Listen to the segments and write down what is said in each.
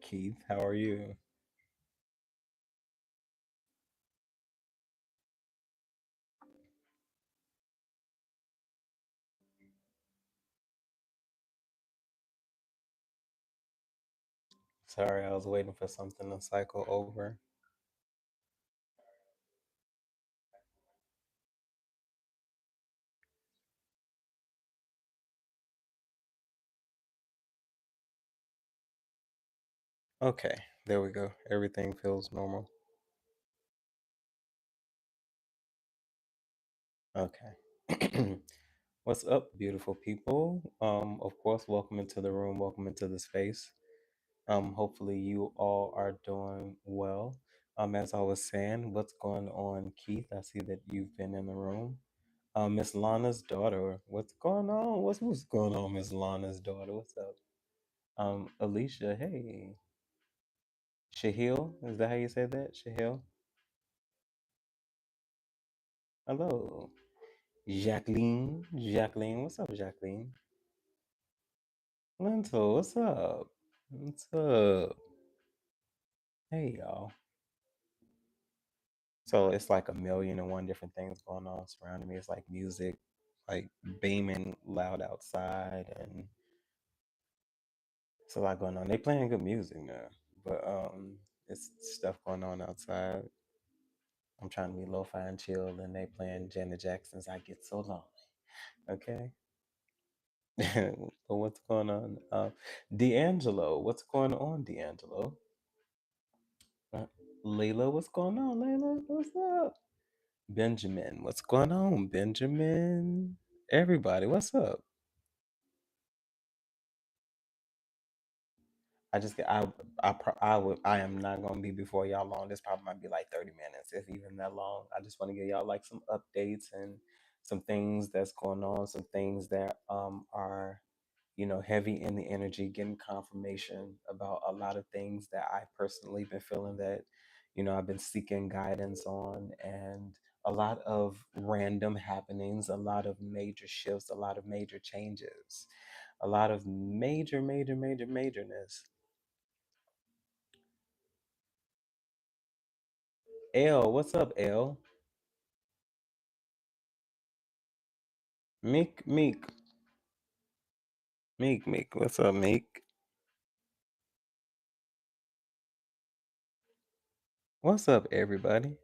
Keith. How are you? Sorry, I was waiting for something to cycle over. Okay, there we go. Everything feels normal. Okay. What's up, beautiful people? Of course, welcome into the room, welcome into the space. Hopefully you all are doing well. As I was saying, what's going on, Keith? I see that you've been in the room. Miss Lana's daughter, what's going on? What's going on, Miss Lana's daughter? What's up? Alicia, hey. Shahil, is that how you say that? Shahil? Hello. Jacqueline, what's up, Jacqueline? Linto, what's up? What's up? Hey, y'all. So it's like a million and one different things going on surrounding me. It's like music, like beaming loud outside, and it's a lot going on. They playing good music now, but it's stuff going on outside. I'm trying to be lo-fi and chill, and they playing Janet Jackson's "I Get So Lonely." Okay. So what's going on? D'Angelo, what's going on, D'Angelo? Uh, Layla, what's going on, Layla? What's up? Benjamin, what's going on, Benjamin? Everybody, what's up? I just I am not gonna be before y'all long. This probably might be like 30 minutes, if even that long. I just want to give y'all like some updates and some things that's going on, some things that are heavy in the energy, getting confirmation about a lot of things that I personally been feeling that, I've been seeking guidance on, and a lot of random happenings, a lot of major shifts, a lot of major changes, a lot of majorness. L, what's up, L? Meek, what's up, Meek? What's up, everybody?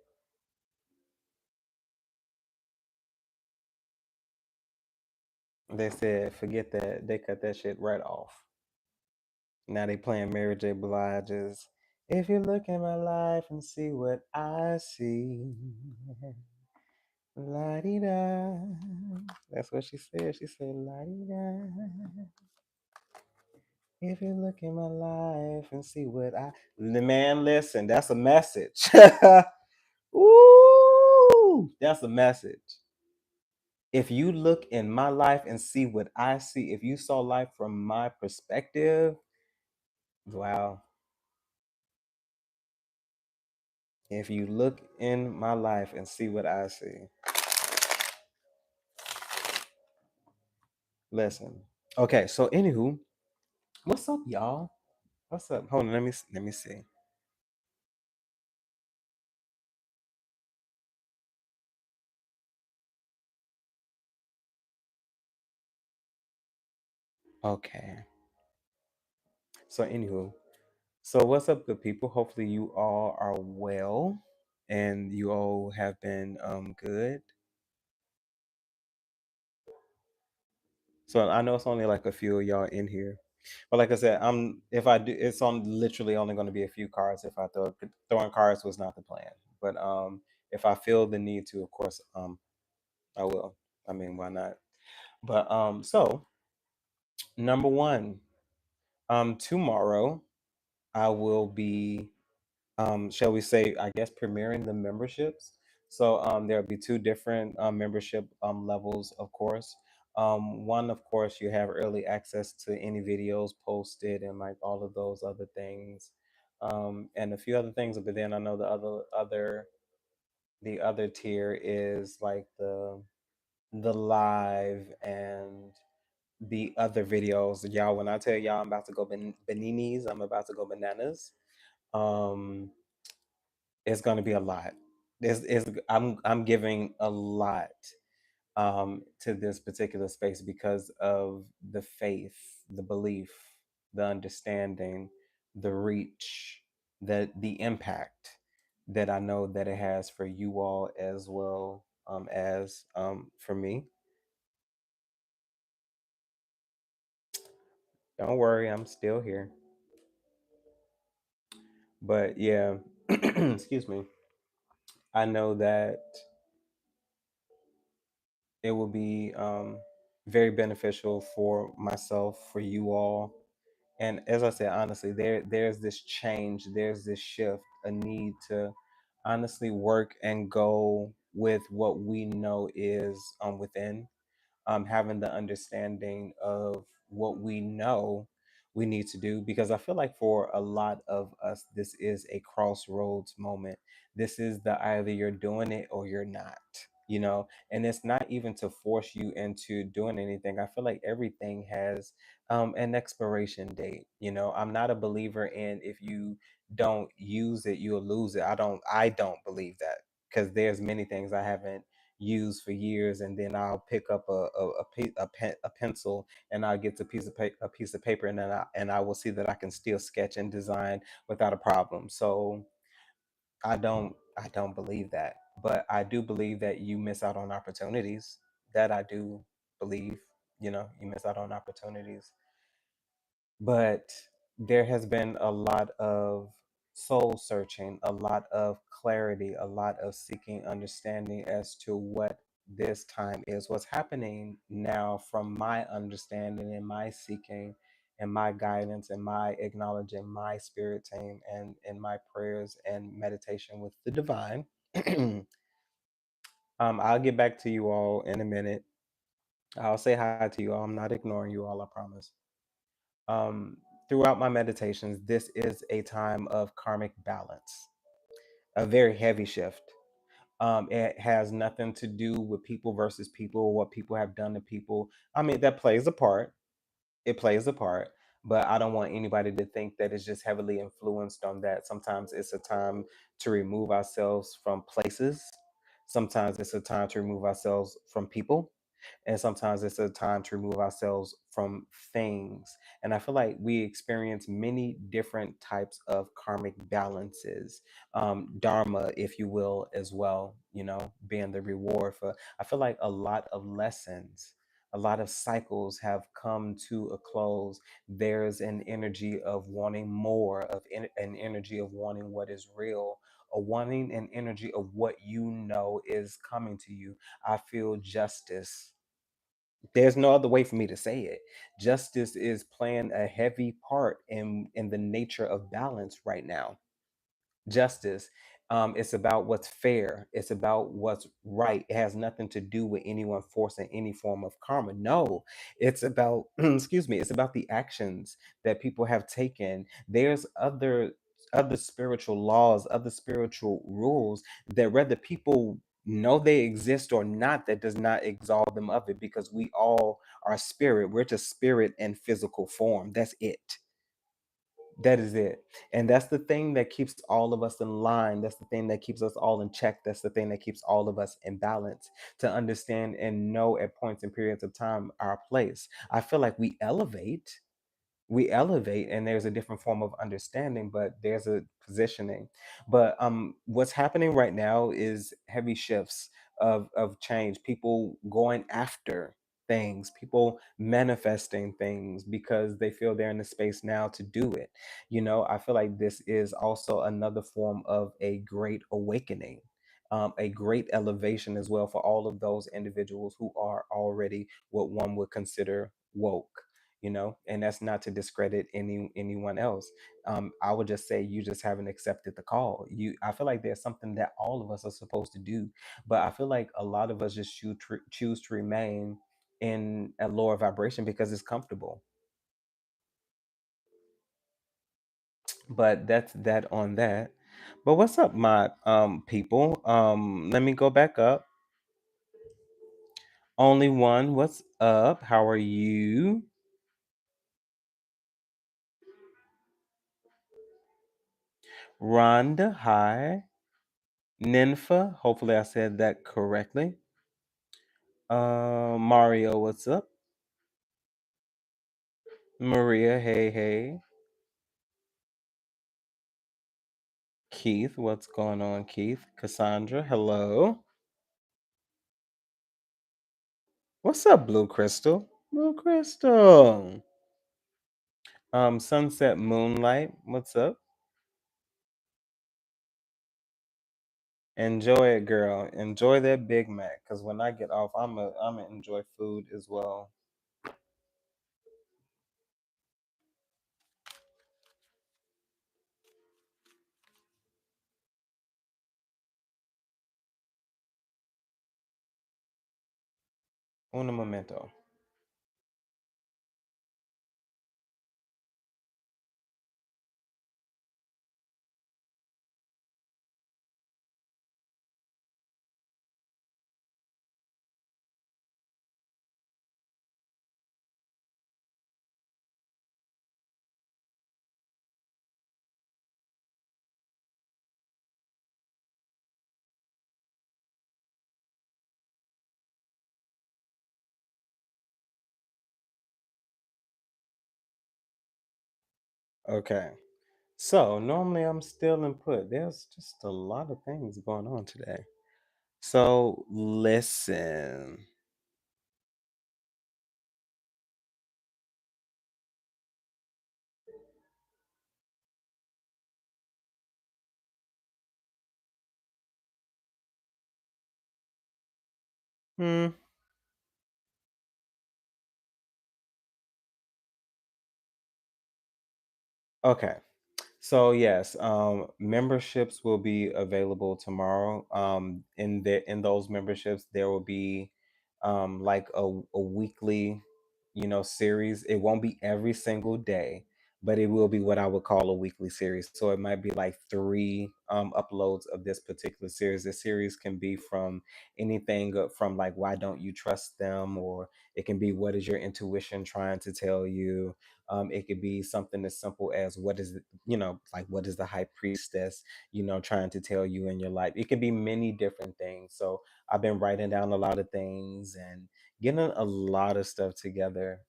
They said, forget that. They cut that shit right off. Now they playing Mary J. Blige's "If You Look in My Life and See What I See." La di da. That's what she said. She said, La di da. If you look in my life and see what I. The man, listen, that's a message. Ooh, that's a message. If you look in my life and see what I see, if you saw life from my perspective, wow. If you look in my life and see what I see, listen. Okay, so anywho, what's up, y'all? What's up? Hold on, let me see. Okay. So anywho, so what's up, good people? Hopefully you all are well and you all have been good. So I know it's only like a few of y'all in here. But like I said, I'm if I do it's on literally only gonna be a few cards if I throwing cards was not the plan. But if I feel the need to, of course, I will. I mean, why not? But so number one, tomorrow I will be shall we say, I guess, premiering the memberships. So there'll be two different membership levels, of course. One, of course, you have early access to any videos posted and like all of those other things, and a few other things. But then I know the other tier is like the live and the other videos, y'all, when I tell y'all I'm about to go bananas, I'm about to go bananas. Um, it's gonna be a lot. I'm giving a lot to this particular space because of the faith, the belief, the understanding, the reach, the impact that I know that it has for you all as well, as for me. Don't worry, I'm still here. But yeah, excuse me. I know that it will be very beneficial for myself, for you all. And as I said, honestly, there's this change, there's this shift, a need to honestly work and go with what we know is within, having the understanding of what we know we need to do. Because I feel like for a lot of us, this is a crossroads moment. This is the either you're doing it or you're not, you know, and it's not even to force you into doing anything. I feel like everything has an expiration date. You know, I'm not a believer in if you don't use it, you'll lose it. I don't believe that, because there's many things I haven't used for years, and then I'll pick up a pencil, and I'll get a piece of paper, and then I will see that I can still sketch and design without a problem. So I don't believe that, but I do believe that you miss out on opportunities. That I do believe. You know, you miss out on opportunities, but there has been a lot of soul searching, a lot of clarity, a lot of seeking understanding as to what this time is. What's happening now, from my understanding and my seeking and my guidance and my acknowledging my spirit team and my prayers and meditation with the divine. I'll get back to you all in a minute. I'll say hi to you all. I'm not ignoring you all, I promise. um, Throughout my meditations, this is a time of karmic balance, a very heavy shift. It has nothing to do with people versus people, what people have done to people. I mean, that plays a part. It plays a part, but I don't want anybody to think that it's just heavily influenced on that. Sometimes it's a time to remove ourselves from places. Sometimes it's a time to remove ourselves from people, and sometimes it's a time to remove ourselves from things. And I feel like we experience many different types of karmic balances, dharma, if you will, as well, you know, being the reward for, I feel like a lot of lessons, a lot of cycles have come to a close. There's an energy of wanting more, an energy of wanting what is real, or wanting an energy of what you know is coming to you. I feel justice, there's no other way for me to say it. Justice is playing a heavy part in the nature of balance right now. Justice, it's about what's fair, it's about what's right. It has nothing to do with anyone forcing any form of karma. No, it's about excuse me, it's about the actions that people have taken. There's other spiritual laws, other spiritual rules that whether people know they exist or not, that does not absolve them of it, because we all are spirit. We're just spirit in physical form. That's it. That is it. And that's the thing that keeps all of us in line. That's the thing that keeps us all in check. That's the thing that keeps all of us in balance, to understand and know at points and periods of time our place. I feel like we elevate and there's a different form of understanding, but there's a positioning. But what's happening right now is heavy shifts of change, people going after things, people manifesting things because they feel they're in the space now to do it. You know, I feel like this is also another form of a great awakening, a great elevation as well, for all of those individuals who are already what one would consider woke. You know, and that's not to discredit anyone else. I would just say you just haven't accepted the call. I feel like there's something that all of us are supposed to do, but I feel like a lot of us just choose to remain in a lower vibration because it's comfortable. But that's that on that. But what's up, my people? Let me go back up. Only one, what's up? How are you? Rhonda, hi. Ninfa, hopefully I said that correctly. Mario, what's up? Maria, hey, hey. Keith, what's going on, Keith? Cassandra, hello. What's up, Blue Crystal? Blue Crystal. Sunset Moonlight, what's up? Enjoy it, girl. Enjoy that Big Mac, cause when I get off, I'm gonna enjoy food as well. Un momento. Okay. So normally I'm still in put. There's just a lot of things going on today. So listen. Hmm. Okay. So yes, memberships will be available tomorrow. In those memberships, there will be like a weekly, series. It won't be every single day, but it will be what I would call a weekly series. So it might be like three uploads of this particular series. The series can be from anything from like why don't you trust them, or it can be what is your intuition trying to tell you. It could be something as simple as what is it, like what is the high priestess, trying to tell you in your life. It could be many different things. So I've been writing down a lot of things and getting a lot of stuff together.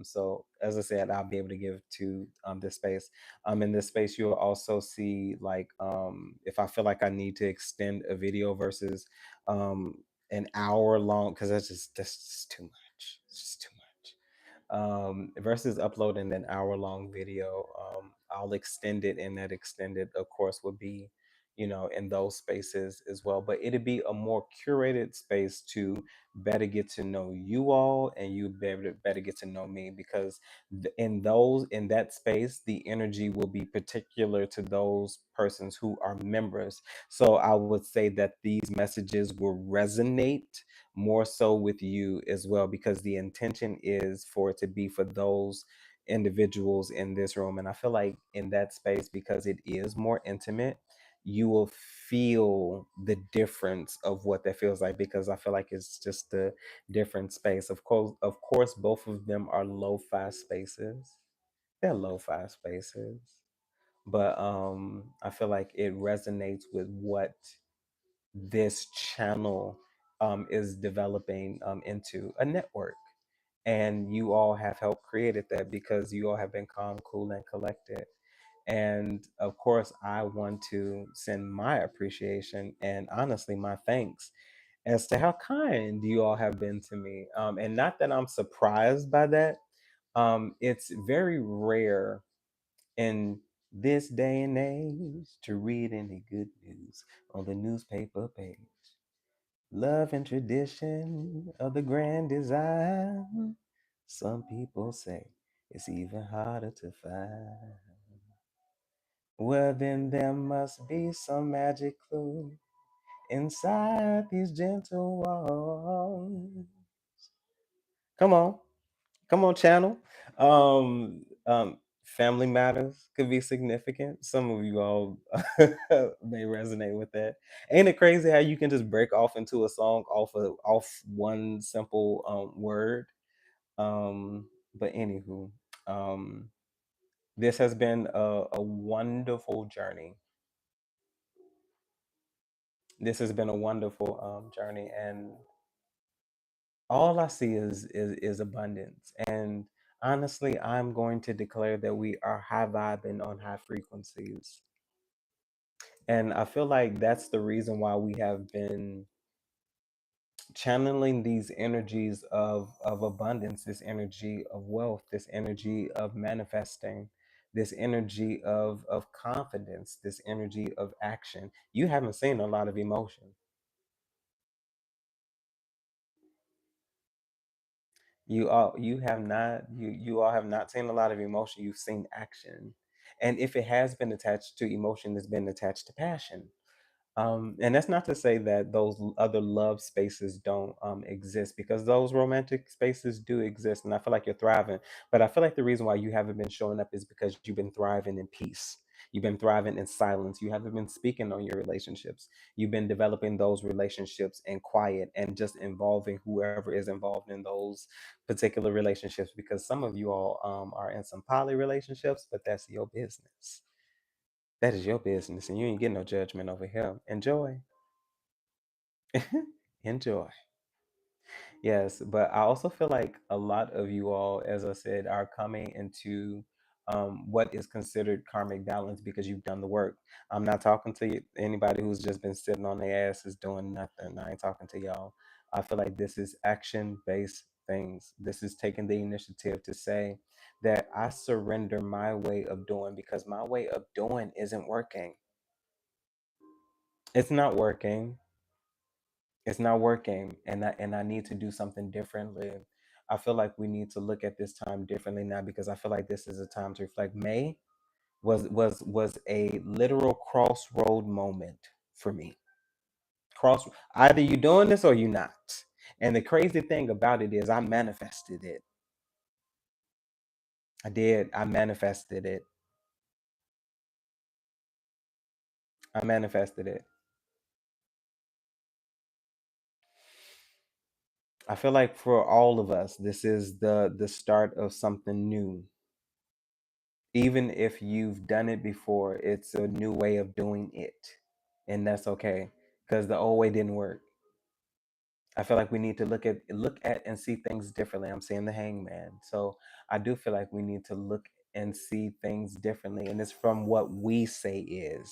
So as I said, I'll be able to give to this space. In this space, you'll also see like if I feel like I need to extend a video versus um, an hour long, because that's just too much. It's just too much versus uploading an hour long video. I'll extend it, and that extended, of course, would be, in those spaces as well. But it'd be a more curated space to better get to know you all, and you better get to know me, because in that space, the energy will be particular to those persons who are members. So I would say that these messages will resonate more so with you as well, because the intention is for it to be for those individuals in this room. And I feel like in that space, because it is more intimate, you will feel the difference of what that feels like, because I feel like it's just a different space. Of course both of them are lo-fi spaces. They're lo-fi spaces, but I feel like it resonates with what this channel is developing into a network. And you all have helped created that, because you all have been calm, cool, and collected. And of course, I want to send my appreciation and honestly my thanks as to how kind you all have been to me. And not that I'm surprised by that. It's very rare in this day and age to read any good news on the newspaper page. Love and tradition of the grand design. Some people say it's even harder to find. Well, then there must be some magic clue inside these gentle walls. Come on, come on, channel. family matters could be significant. Some of you all may resonate with that. Ain't it crazy how you can just break off into a song off one simple word? But anywho, um, this has been a wonderful journey. This has been a wonderful journey, and all I see is abundance. And honestly, I'm going to declare that we are high vibing on high frequencies. And I feel like that's the reason why we have been channeling these energies of abundance, this energy of wealth, this energy of manifesting, this energy of confidence, this energy of action. You haven't seen a lot of emotion. You all have not seen a lot of emotion. You've seen action. And if it has been attached to emotion, it's been attached to passion. And that's not to say that those other love spaces don't exist, because those romantic spaces do exist, and I feel like you're thriving. But I feel like the reason why you haven't been showing up is because you've been thriving in peace. You've been thriving in silence. You haven't been speaking on your relationships. You've been developing those relationships in quiet and just involving whoever is involved in those particular relationships. Because some of you all are in some poly relationships, but that's your business. That is your business, and you ain't getting no judgment over here. Enjoy. Enjoy. Yes, but I also feel like a lot of you all, as I said, are coming into what is considered karmic balance because you've done the work. I'm not talking to anybody who's just been sitting on their asses doing nothing. I ain't talking to y'all. I feel like this is action-based things. This is taking the initiative to say that I surrender my way of doing because my way of doing isn't working. It's not working. It's not working, and I need to do something differently. I feel like we need to look at this time differently now, because I feel like this is a time to reflect. May was a literal crossroad moment for me. Cross, either you doing this or you not. And the crazy thing about it is I manifested it. I did. I manifested it. I manifested it. I feel like for all of us, this is the start of something new. Even if you've done it before, it's a new way of doing it. And that's okay, because the old way didn't work. I feel like we need to look at and see things differently. I'm seeing the hangman. So I do feel like we need to look and see things differently. And it's from what we say is.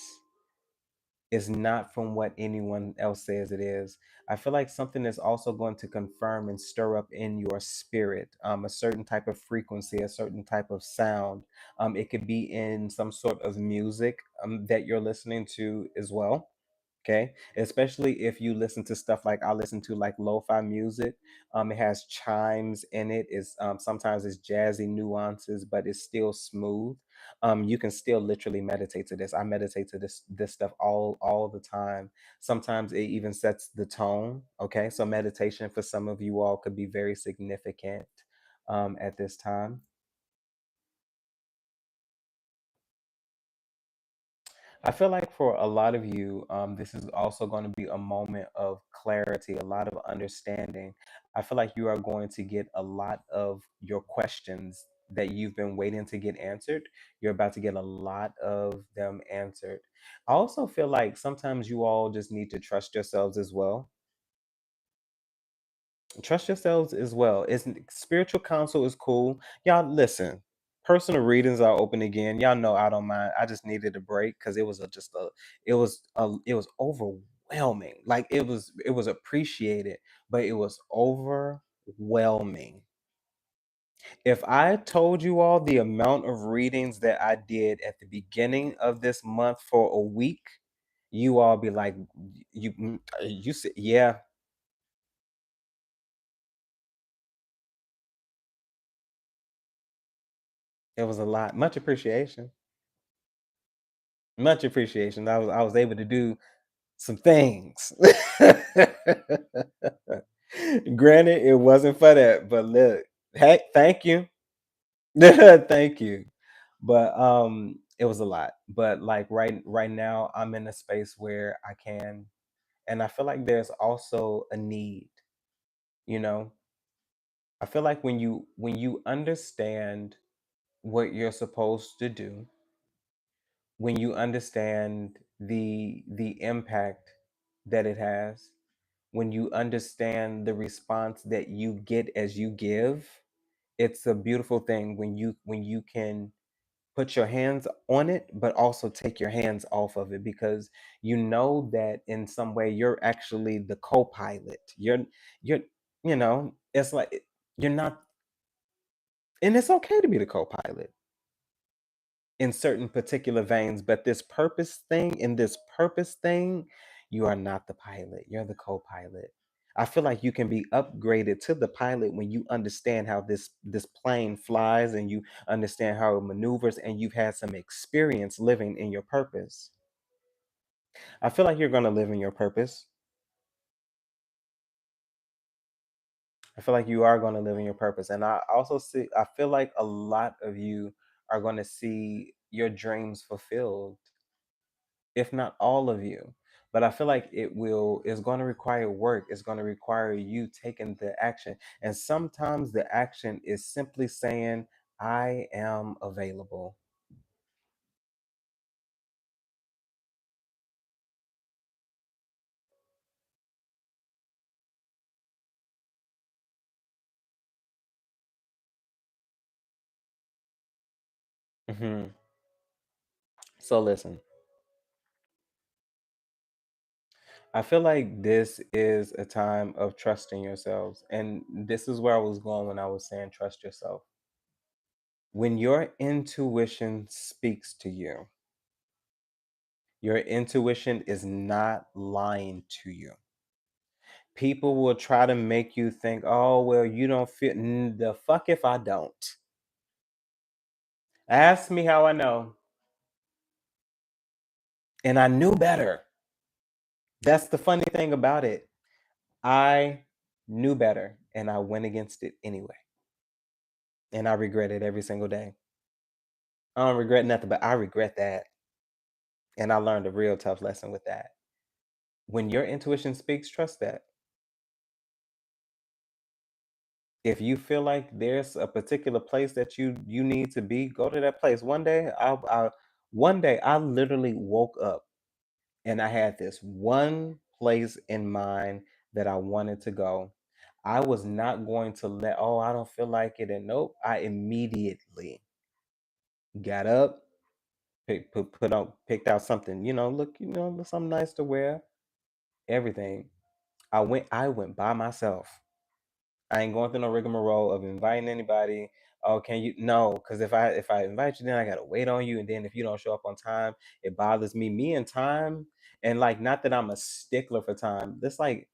It's not from what anyone else says it is. I feel like something is also going to confirm and stir up in your spirit a certain type of frequency, a certain type of sound. It could be in some sort of music that you're listening to as well. Okay, especially if you listen to stuff like I listen to like lo-fi music. It has chimes in it. It's sometimes it's jazzy nuances, but it's still smooth. You can still literally meditate to this. I meditate to this stuff all the time. Sometimes it even sets the tone. Okay, so meditation for some of you all could be very significant at this time. I feel like for a lot of you, this is also going to be a moment of clarity, a lot of understanding. I feel like you are going to get a lot of your questions that you've been waiting to get answered. You're about to get a lot of them answered. I also feel like sometimes you all just need to trust yourselves as well. Trust yourselves as well. It's spiritual counsel is cool. Y'all listen. Personal readings are open again. Y'all know I don't mind. I just needed a break because it was overwhelming. Like it was appreciated, but it was overwhelming. If I told you all the amount of readings that I did at the beginning of this month for a week, you all be like, you said, yeah, it was a lot. Much appreciation. Much appreciation. I was able to do some things. Granted, it wasn't for that, but look, hey, thank you. Thank you. But it was a lot. But like right now I'm in a space where I can, and I feel like there's also a need, you know. I feel like when you understand what you're supposed to do, when you understand the impact that it has, when you understand the response that you get as you give, it's a beautiful thing when you can put your hands on it but also take your hands off of it, because you know that in some way you're actually the co-pilot. You're it's like you're not, and it's okay to be the co-pilot in certain particular veins, but this purpose thing, you are not the pilot, you're the co-pilot. I feel like you can be upgraded to the pilot when you understand how this plane flies, and you understand how it maneuvers, and you've had some experience living in your purpose. I feel like you're going to live in your purpose. I feel like you are going to live in your purpose, and I feel like a lot of you are going to see your dreams fulfilled, if not all of you. But I feel like it's going to require work. It's going to require you taking the action. And sometimes the action is simply saying, I am available. Hmm. So listen, I feel like this is a time of trusting yourselves. And this is where I was going when I was saying trust yourself. When your intuition speaks to you, your intuition is not lying to you. People will try to make you think, oh, well, you don't feel the fuck if I don't. Ask me how I know. And I knew better. That's the funny thing about it. I knew better and I went against it anyway. And I regret it every single day. I don't regret nothing, but I regret that. And I learned a real tough lesson with that. When your intuition speaks, trust that. If you feel like there's a particular place that you need to be, go to that place. One day I literally woke up and I had this one place in mind that I wanted to go. I was not going to I don't feel like it, and nope. I immediately got up, picked out something, something nice to wear, everything. I went by myself. I ain't going through no rigmarole of inviting anybody. Oh, can you? No, because if I invite you, then I gotta wait on you, and then if you don't show up on time, it bothers me. Me and time, and like, not that I'm a stickler for time. That's like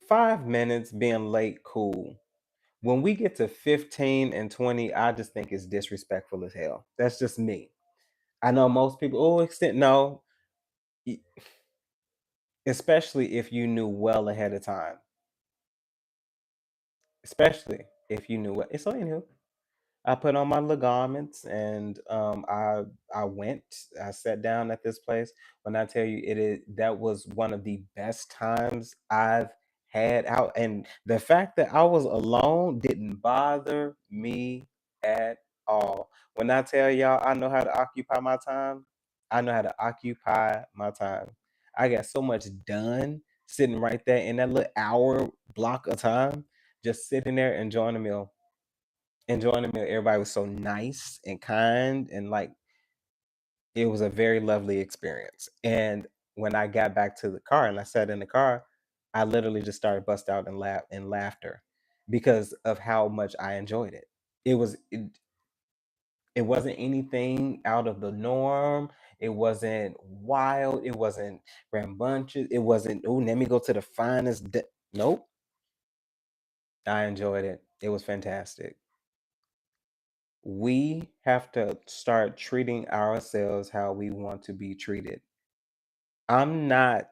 5 minutes being late, cool. When we get to 15 and 20, I just think it's disrespectful as hell. That's just me. I know most people. Oh, extent no, e- especially if you knew well ahead of time. Especially if you knew what. It's on anywho. I put on my garments, and I went. I sat down at this place. When I tell you, that was one of the best times I've had out, and the fact that I was alone didn't bother me at all. When I tell y'all I know how to occupy my time, I know how to occupy my time. I got so much done sitting right there in that little hour block of time, just sitting there enjoying the meal, enjoying the meal. Everybody was so nice and kind, and like, it was a very lovely experience. And when I got back to the car and I sat in the car, I literally just started bust out in laughter because of how much I enjoyed it. It wasn't anything out of the norm. It wasn't wild. It wasn't rambunctious. It wasn't, oh, let me go to the finest. Nope. I enjoyed it. It was fantastic. We have to start treating ourselves how we want to be treated.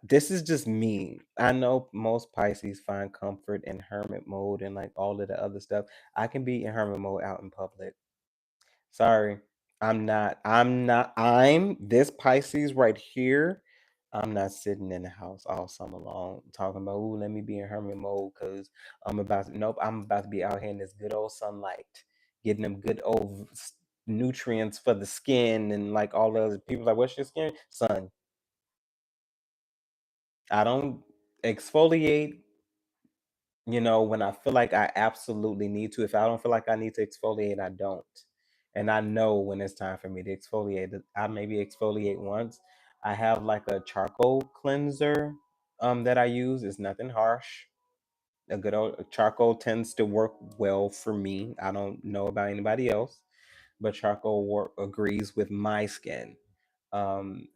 This is just me. I know most Pisces find comfort in hermit mode and like all of the other stuff. I can be in hermit mode out in public. Sorry. I'm this Pisces right here. I'm not sitting in the house all summer long talking about, ooh, let me be in hermit mode because nope, I'm about to be out here in this good old sunlight, getting them good old nutrients for the skin and like all those people like, what's your skin? Sun. I don't exfoliate, when I feel like I absolutely need to. If I don't feel like I need to exfoliate, I don't. And I know when it's time for me to exfoliate. I maybe exfoliate once. I have like a charcoal cleanser that I use. It's nothing harsh. A good old charcoal tends to work well for me. I don't know about anybody else, but charcoal agrees with my skin. You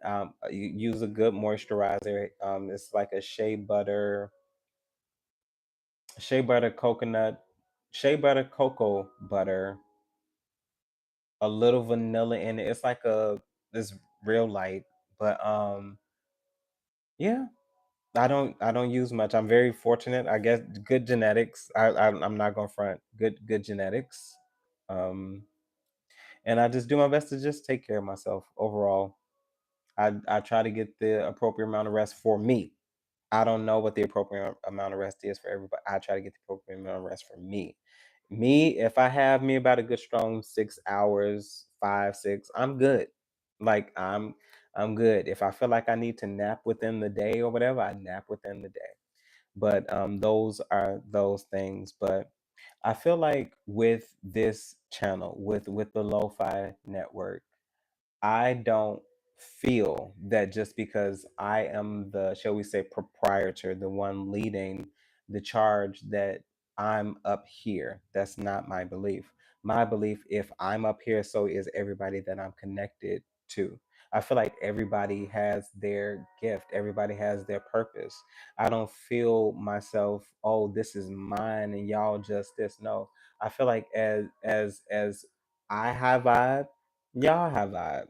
use a good moisturizer. It's like a shea butter coconut, shea butter cocoa butter, a little vanilla in it. It's like this real light, but yeah, I don't use much. I'm very fortunate. I guess good genetics. I'm not gonna front. Good genetics. Um, and I just do my best to just take care of myself overall. I try to get the appropriate amount of rest for me. I don't know what the appropriate amount of rest is for everybody. I try to get the appropriate amount of rest for me. Me, if I have me about a good strong 6 hours, 5, 6, I'm good. Like I'm good. If I feel like I need to nap within the day or whatever, I nap within the day. But those are those things. But I feel like with this channel, with the Lo-Fi network, I don't feel that just because I am the, shall we say, proprietor, the one leading the charge, that I'm up here. That's not my belief. My belief, if I'm up here, so is everybody that I'm connected to. I feel like everybody has their gift, everybody has their purpose. I don't feel myself, oh, this is mine and y'all just this. No. I feel like as I have vibe, y'all have vibe.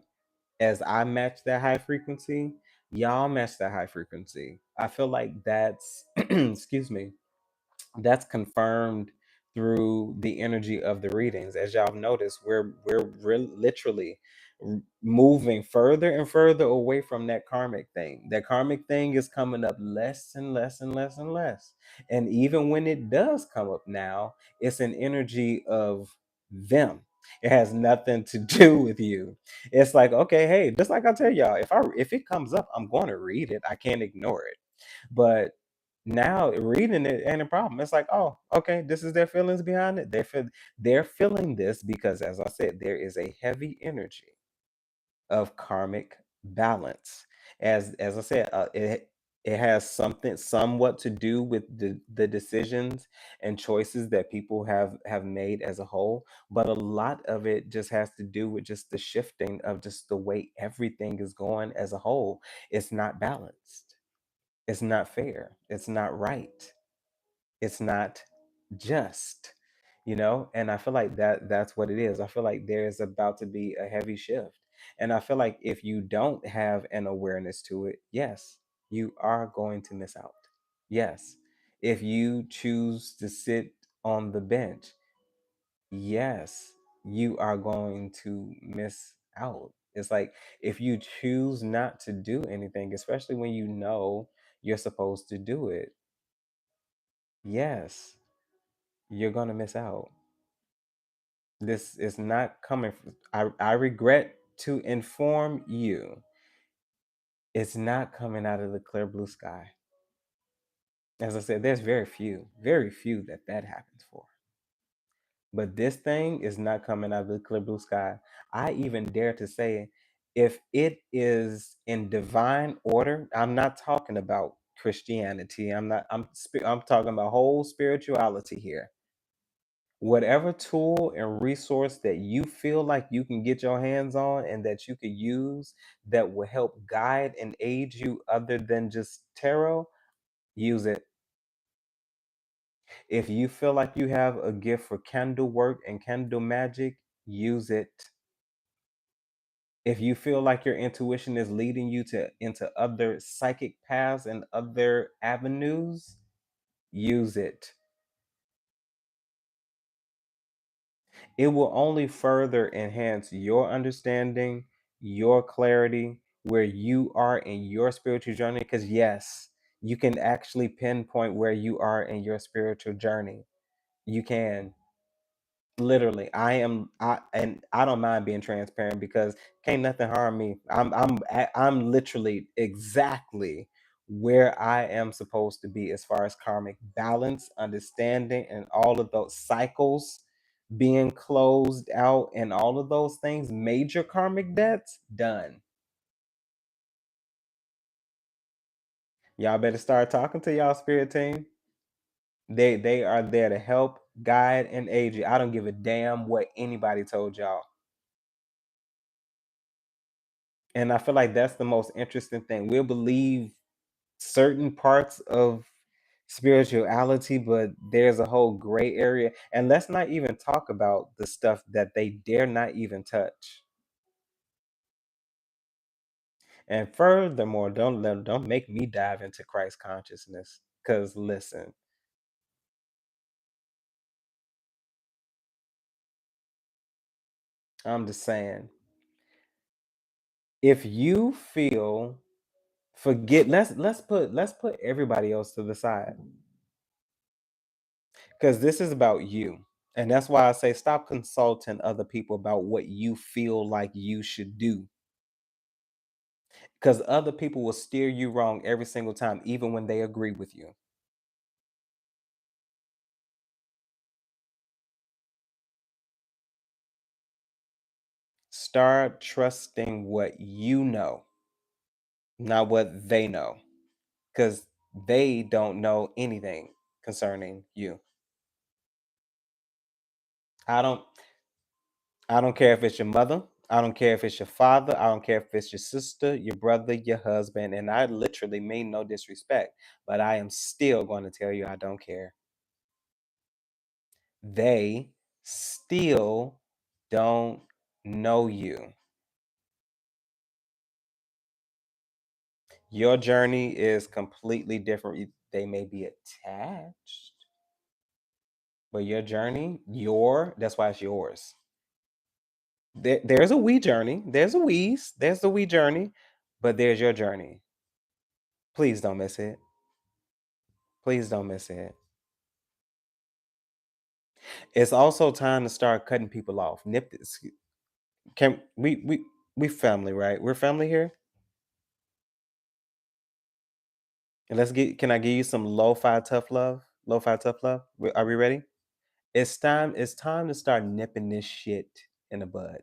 As I match that high frequency, y'all match that high frequency. I feel like that's excuse me, that's confirmed through the energy of the readings. As y'all have noticed, we're literally moving further and further away from that karmic thing. That karmic thing is coming up less and less and less and less. And even when it does come up now, it's an energy of them. It has nothing to do with you. It's like, okay, hey, just like I tell y'all, if it comes up, I'm going to read it. I can't ignore it. But now reading it ain't a problem. It's like, oh, okay, this is their feelings behind it. They're feeling this because, as I said, there is a heavy energy of karmic balance. As I said, it has something somewhat to do with the decisions and choices that people have made as a whole, but a lot of it just has to do with just the shifting of just the way everything is going as a whole. It's not balanced. It's not fair. It's not right. It's not just, and I feel like that's what it is. I feel like there's about to be a heavy shift. And I feel like if you don't have an awareness to it, yes, you are going to miss out. Yes. If you choose to sit on the bench, yes, you are going to miss out. It's like if you choose not to do anything, especially when you know you're supposed to do it, yes, you're going to miss out. This is not coming from, I regret to inform you, it's not coming out of the clear blue sky. As I said, there's very few that happens for. But this thing is not coming out of the clear blue sky. I even dare to say, if it is in divine order, I'm not talking about Christianity. I'm talking about whole spirituality here. Whatever tool and resource that you feel like you can get your hands on and that you could use that will help guide and aid you other than just tarot, use it. If you feel like you have a gift for candle work and candle magic, use it. If you feel like your intuition is leading you to into other psychic paths and other avenues, use it. It will only further enhance your understanding, your clarity, where you are in your spiritual journey. Because, yes, you can actually pinpoint where you are in your spiritual journey. You can. Literally, and I don't mind being transparent because can't nothing harm me. I'm literally exactly where I am supposed to be as far as karmic balance, understanding, and all of those cycles being closed out, and all of those things, major karmic debts done. Y'all better start talking to y'all spirit team. They are there to help, guide, and aid you. I don't give a damn what anybody told y'all. And I feel like that's the most interesting thing. We'll believe certain parts of spirituality, but there's a whole gray area. And let's not even talk about the stuff that they dare not even touch. And furthermore, don't make me dive into Christ consciousness. Cause listen, I'm just saying, if you feel forget, let's put everybody else to the side. Because this is about you. And that's why I say stop consulting other people about what you feel like you should do. Because other people will steer you wrong every single time, even when they agree with you. Start trusting what you know, not what they know. Because they don't know anything concerning you. I don't I don't care if it's your mother. I don't care if it's your father. I don't care if it's your sister, your brother, your husband. And I literally mean no disrespect, but I am still going to tell you I don't care. They still don't know you. Your journey is completely different. They may be attached, but your journey, that's why it's yours. There's a we journey. There's a we's. There's the we journey, but there's your journey. Please don't miss it. Please don't miss it. It's also time to start cutting people off. Nip this. Can we family, right? We're family here. And let's get. Can I give you some lo-fi tough love? Lo-fi tough love. Are we ready? It's time. It's time to start nipping this shit in the bud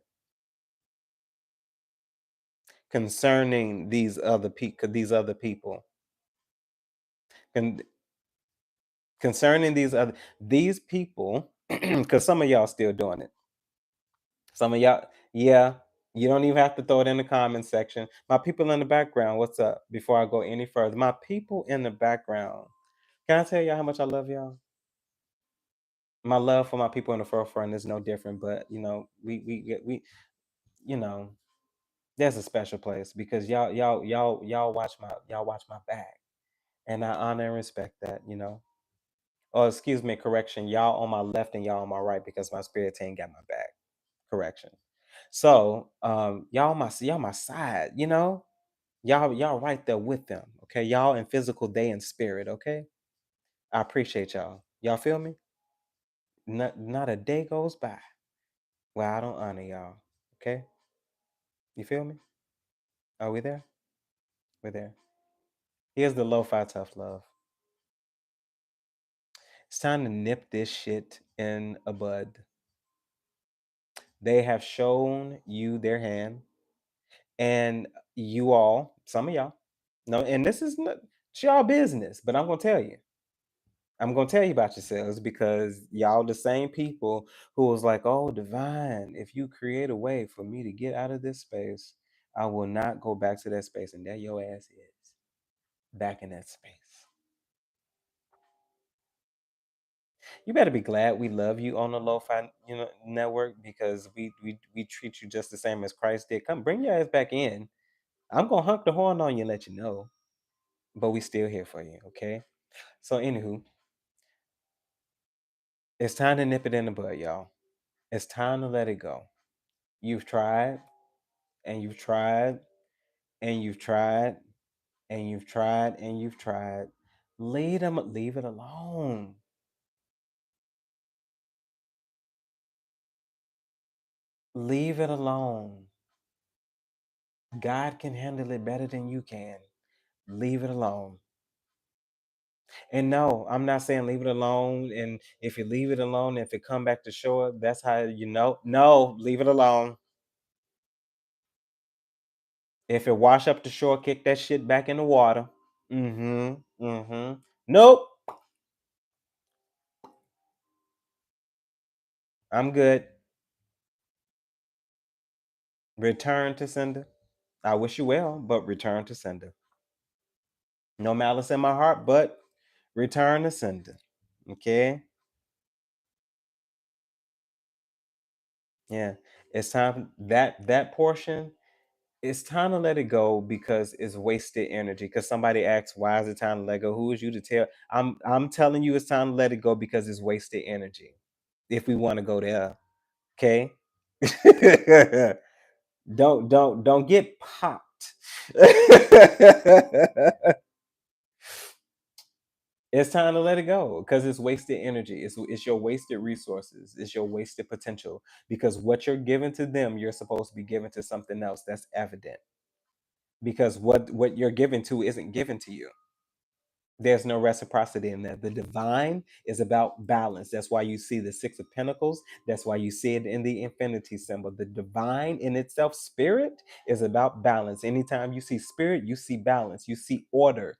concerning these other people. Con- Concerning these people, because some of y'all still doing it. Some of y'all, yeah. You don't even have to throw it in the comment section. My people in the background, what's up? Before I go any further, my people in the background. Can I tell y'all how much I love y'all? My love for my people in the forefront is no different, but we you know there's a special place because y'all watch my back, and I honor and respect that. Oh, excuse me, correction. Y'all on my left and y'all on my right because my spirit team got my back. Correction. So, y'all my side. Y'all right there with them. Okay, y'all in physical, they in spirit. Okay, I appreciate y'all. Y'all feel me? Not a day goes by where I don't honor y'all. Okay, you feel me? Are we there? We're there. Here's the lo-fi tough love. It's time to nip this shit in a bud. They have shown you their hand, and you all, some of y'all, no, and this is not it's y'all business, but I'm gonna tell you. I'm gonna tell you about yourselves because y'all the same people who was like, "Oh, divine, if you create a way for me to get out of this space, I will not go back to that space." And there your ass is back in that space. You better be glad we love you on the Lo-Fi, network because we treat you just the same as Christ did. Come bring your ass back in. I'm gonna honk the horn on you and let you know, but we still here for you, okay? So anywho, it's time to nip it in the bud, y'all. It's time to let it go. You've tried and you've tried and you've tried and you've tried and you've tried. Leave it alone. Leave it alone. God can handle it better than you can. Leave it alone. And no, I'm not saying leave it alone. And if you leave it alone, if it come back to shore, that's how you know. No, leave it alone. If it wash up the shore, kick that shit back in the water. Mm-hmm. Mm-hmm. Nope. I'm good. Return to sender. I wish you well, but return to sender. No malice in my heart, but return to sender. Okay? Yeah. It's time that portion, it's time to let it go because it's wasted energy. Because somebody asks, why is it time to let go? Who is you to tell? I'm telling you it's time to let it go because it's wasted energy. If we want to go there. Okay. Don't get popped. It's time to let it go because it's wasted energy. It's your wasted resources. It's your wasted potential. Because what you're giving to them, you're supposed to be giving to something else. That's evident. Because what you're giving to isn't given to you. There's no reciprocity in that. The divine is about balance. That's why you see the Six of Pentacles. That's why you see it in the infinity symbol. The divine in itself, spirit, is about balance. Anytime you see spirit, you see balance, you see order.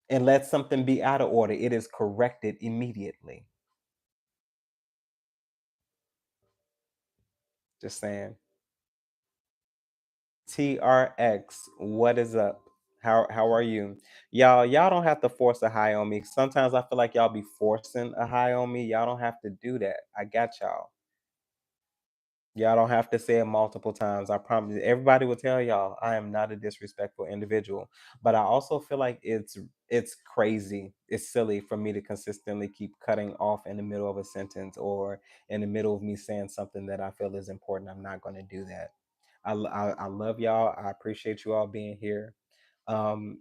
And let something be out of order, it is corrected immediately. Just saying. TRX, what is up? How are you? Y'all don't have to force a high on me. Sometimes I feel like y'all be forcing a high on me. Y'all don't have to do that. I got y'all. Y'all don't have to say it multiple times. I promise you. Everybody will tell y'all I am not a disrespectful individual. But I also feel like it's crazy. It's silly for me to consistently keep cutting off in the middle of a sentence or in the middle of me saying something that I feel is important. I'm not going to do that. I love y'all. I appreciate you all being here.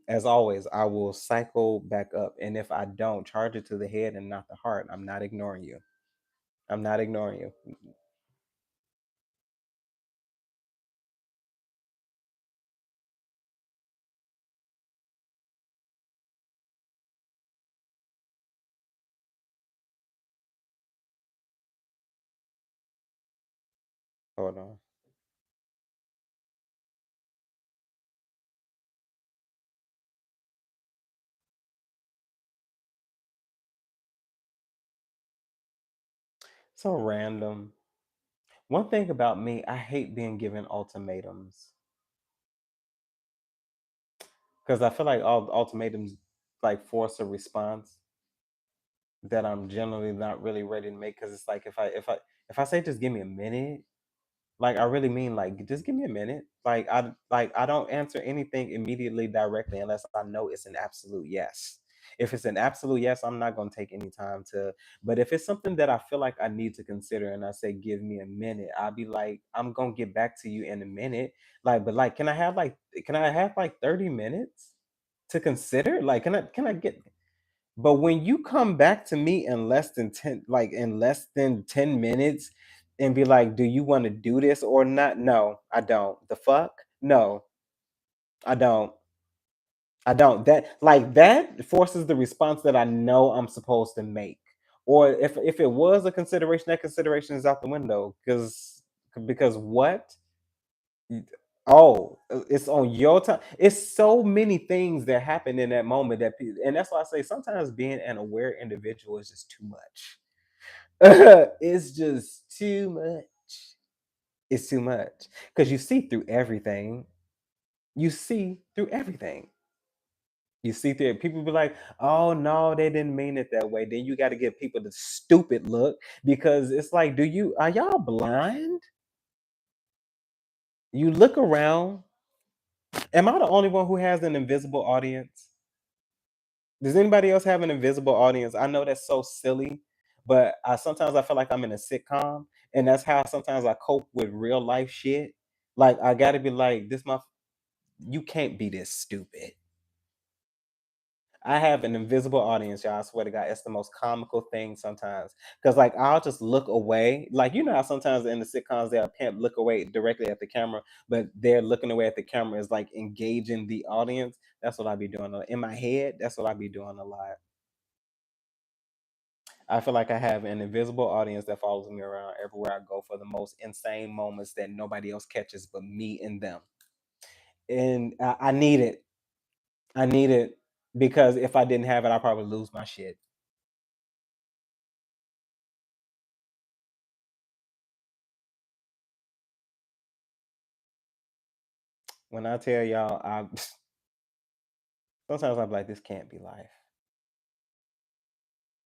As always, I will cycle back up. And if I don't, charge it to the head and not the heart. I'm not ignoring you. I'm not ignoring you. Hold on. So random. One thing about me, I hate being given ultimatums because I feel like all ultimatums like force a response that I'm generally not really ready to make. Because it's like if I say just give me a minute, like I really mean like just give me a minute. Like I don't answer anything immediately directly unless I know it's an absolute yes. If it's an absolute yes, I'm not gonna take any time to. But if it's something that I feel like I need to consider and I say give me a minute, I'll be like, I'm gonna get back to you in a minute. Like, but like can I have like 30 minutes to consider? Like can I get but when you come back to me in less than 10, like in less than 10 minutes and be like, do you want to do this or not? No, I don't. The fuck? No, I don't. I don't. That forces the response that I know I'm supposed to make. Or if it was a consideration, that consideration is out the window. Because what? Y- Oh, it's on your time. It's so many things that happen in that moment and that's why I say sometimes being an aware individual is just too much. It's just too much. It's too much because you see through everything. You see through everything. You see through it. People be like, "Oh no, they didn't mean it that way." Then you got to give people the stupid look because it's like, are y'all blind? You look around. Am I the only one who has an invisible audience? Does anybody else have an invisible audience? I know that's so silly, but sometimes I feel like I'm in a sitcom, and that's how sometimes I cope with real life shit. Like I got to be like, this my, you can't be this stupid. I have an invisible audience, y'all. I swear to God, it's the most comical thing sometimes. Cause like I'll just look away. Like you know how sometimes in the sitcoms they'll pimp look away directly at the camera, but they're looking away at the camera is like engaging the audience. That's what I be doing in my head. That's what I be doing a lot. I feel like I have an invisible audience that follows me around everywhere I go for the most insane moments that nobody else catches but me and them. And I need it. I need it because if I didn't have it, I'd probably lose my shit. When I tell y'all, I sometimes I'm like, this can't be life.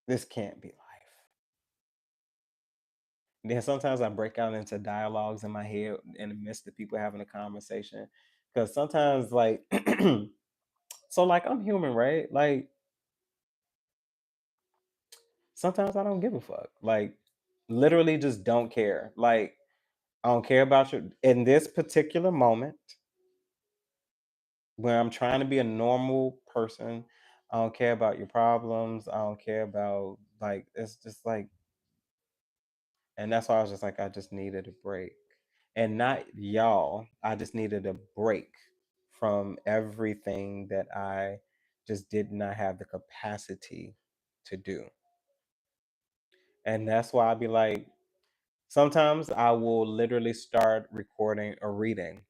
This can't be life. Then sometimes I break out into dialogues in my head in the midst of people having a conversation. Because sometimes, like, so like I'm human, right? Like sometimes I don't give a fuck. Like literally just don't care. Like I don't care about your in this particular moment when I'm trying to be a normal person. I don't care about your problems. I don't care about like it's just like, and that's why I was just like, I just needed a break. And not y'all, I just needed a break from everything that I just did not have the capacity to do. And that's why I'd be like, sometimes I will literally start recording or reading,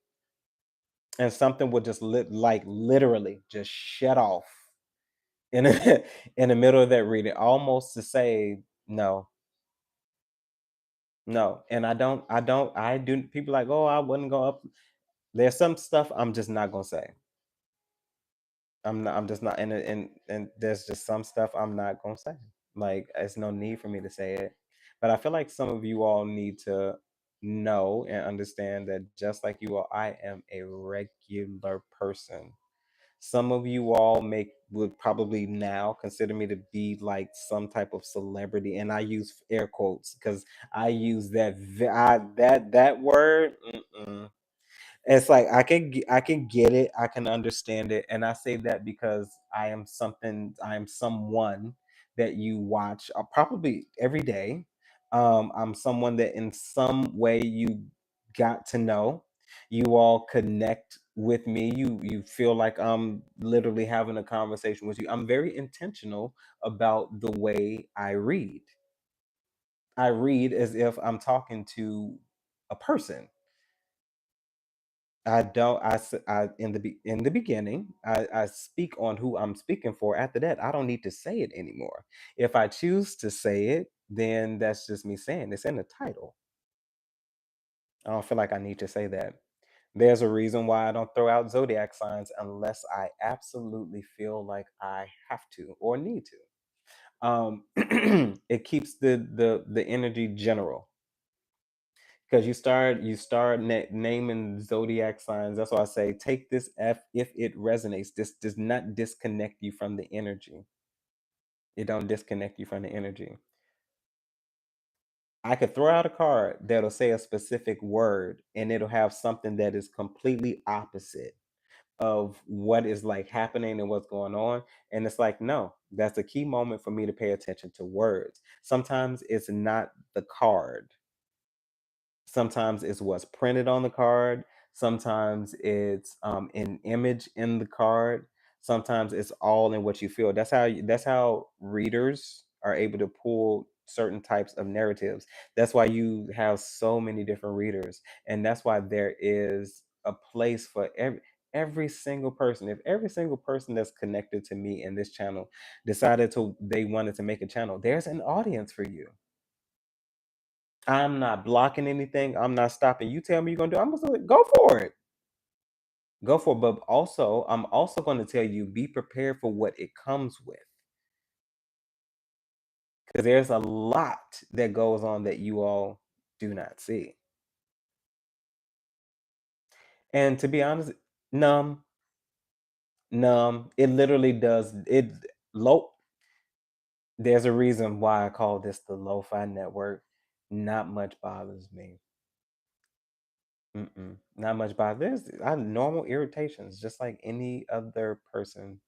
and something will just like literally just shut off in in the middle of that reading, almost to say no, no. And I do. People like, oh, I wouldn't go up. There's some stuff I'm just not gonna say. I'm just not, and there's just some stuff I'm not gonna say. Like, it's no need for me to say it. But I feel like some of you all need to know and understand that just like you all, I am a regular person. Some of you all make would probably now consider me to be like some type of celebrity, and I use air quotes because I use that word. Mm-mm. It's like I can get it, I can understand it, and I say that because I am someone that you watch probably every day. I'm someone that in some way you got to know. You all connect with me. You feel like I'm literally having a conversation with you. I'm very intentional about the way I read. I read as if I'm talking to a person. I don't. I in in the beginning, I speak on who I'm speaking for. After that, I don't need to say it anymore. If I choose to say it, then that's just me saying it's in the title. I don't feel like I need to say that. There's a reason why I don't throw out zodiac signs unless I absolutely feel like I have to or need to. It keeps the energy general. Because you start naming zodiac signs. That's why I say take this F if it resonates. This does not disconnect you from the energy. It don't disconnect you from the energy. I could throw out a card that'll say a specific word and it'll have something that is completely opposite of what is like happening and what's going on. And it's like, no, that's a key moment for me to pay attention to words. Sometimes it's not the card. Sometimes it's what's printed on the card. Sometimes it's an image in the card. Sometimes it's all in what you feel. That's how readers are able to pull certain types of narratives. That's why you have so many different readers, and that's why there is a place for every single person. If every single person that's connected to me in this channel decided to they wanted to make a channel, there's an audience for you. I'm not blocking anything. I'm not stopping. You tell me you're gonna do. I'm gonna say, go for it. Go for it. But also, I'm also going to tell you, be prepared for what it comes with, because there's a lot that goes on that you all do not see. And to be honest, numb, numb. It literally does. It low. There's a reason why I call this the Lo-Fi network. Not much bothers me. Not much bothers. I have normal irritations, just like any other person.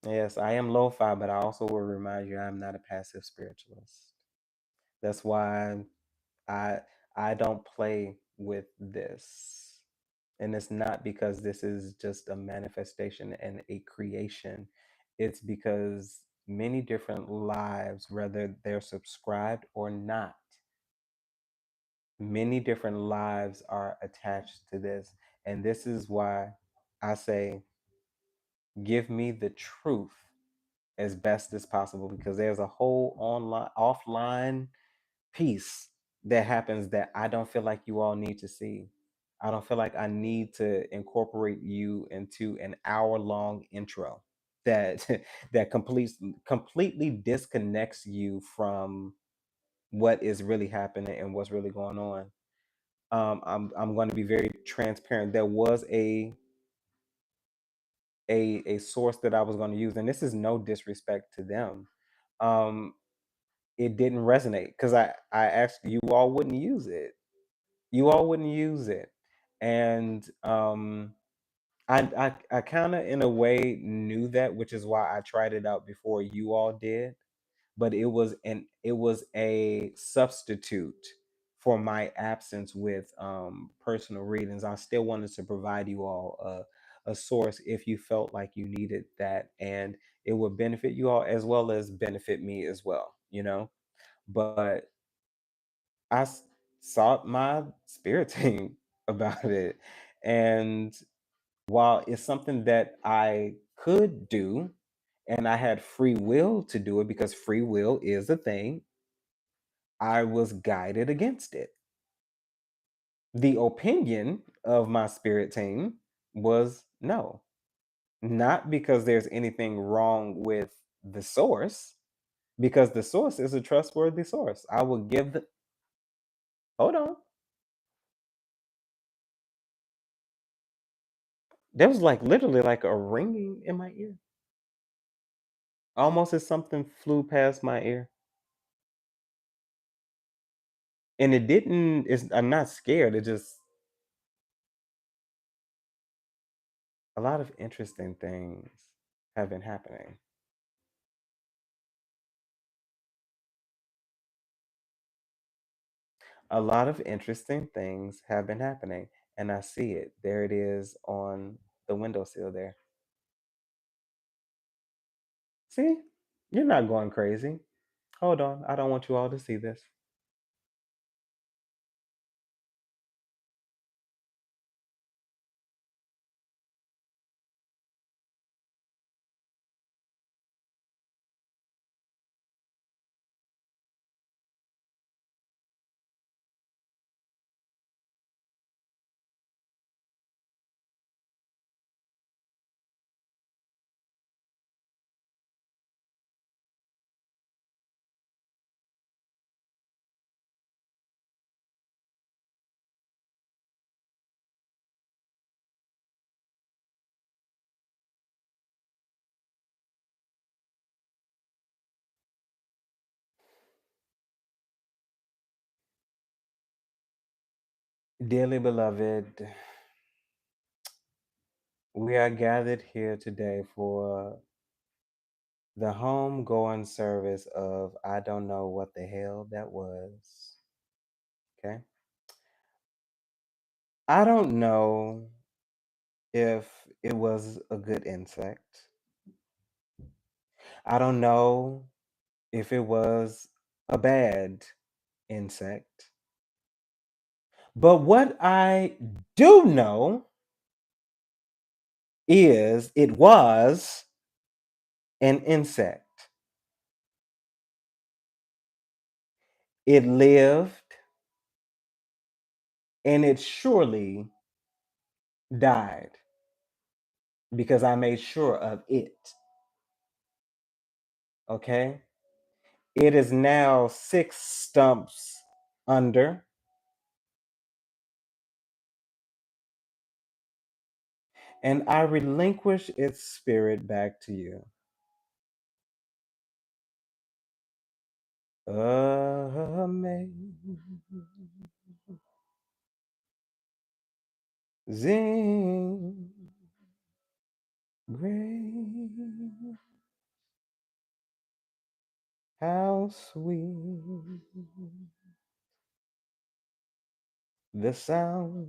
Yes, I am lo-fi, but I also will remind you I'm not a passive spiritualist. That's why I I don't play with this. And it's not because this is just a manifestation and a creation. It's because many different lives, whether they're subscribed or not, many different lives are attached to this. And this is why I say, give me the truth as best as possible, because there's a whole online offline piece that happens that I don't feel like you all need to see. I don't feel like I need to incorporate you into an hour long intro that that completely disconnects you from what is really happening and what's really going on. I'm going to be very transparent. There was a source that I was going to use, and this is no disrespect to them. Um, it didn't resonate because I asked you all wouldn't use it. You all wouldn't use it, and I kind of in a way knew that, which is why I tried it out before you all did. But it was a substitute for my absence with personal readings. I still wanted to provide you all a source if you felt like you needed that, and it would benefit you all as well as benefit me as well. But sought my spirit team about it, and while it's something that I could do, and I had free will to do it because free will is a thing, I was guided against it. The opinion of my spirit team was no, not because there's anything wrong with the source, because the source is a trustworthy source. I will give the hold on. There was like literally like a ringing in my ear, almost as something flew past my ear. And it didn't, I'm not scared. It just, a lot of interesting things have been happening. A lot of interesting things have been happening, and I see it. There it is on the windowsill there. See? You're not going crazy. Hold on. I don't want you all to see this. Dearly beloved, we are gathered here today for the homegoing service of I don't know what the hell that was. Okay? I don't know if it was a good insect. I don't know if it was a bad insect. But what I do know is it was an insect. It lived and it surely died because I made sure of it. Okay? It is now 6 stumps under, and I relinquish its spirit back to you. Amazing grace, how sweet the sound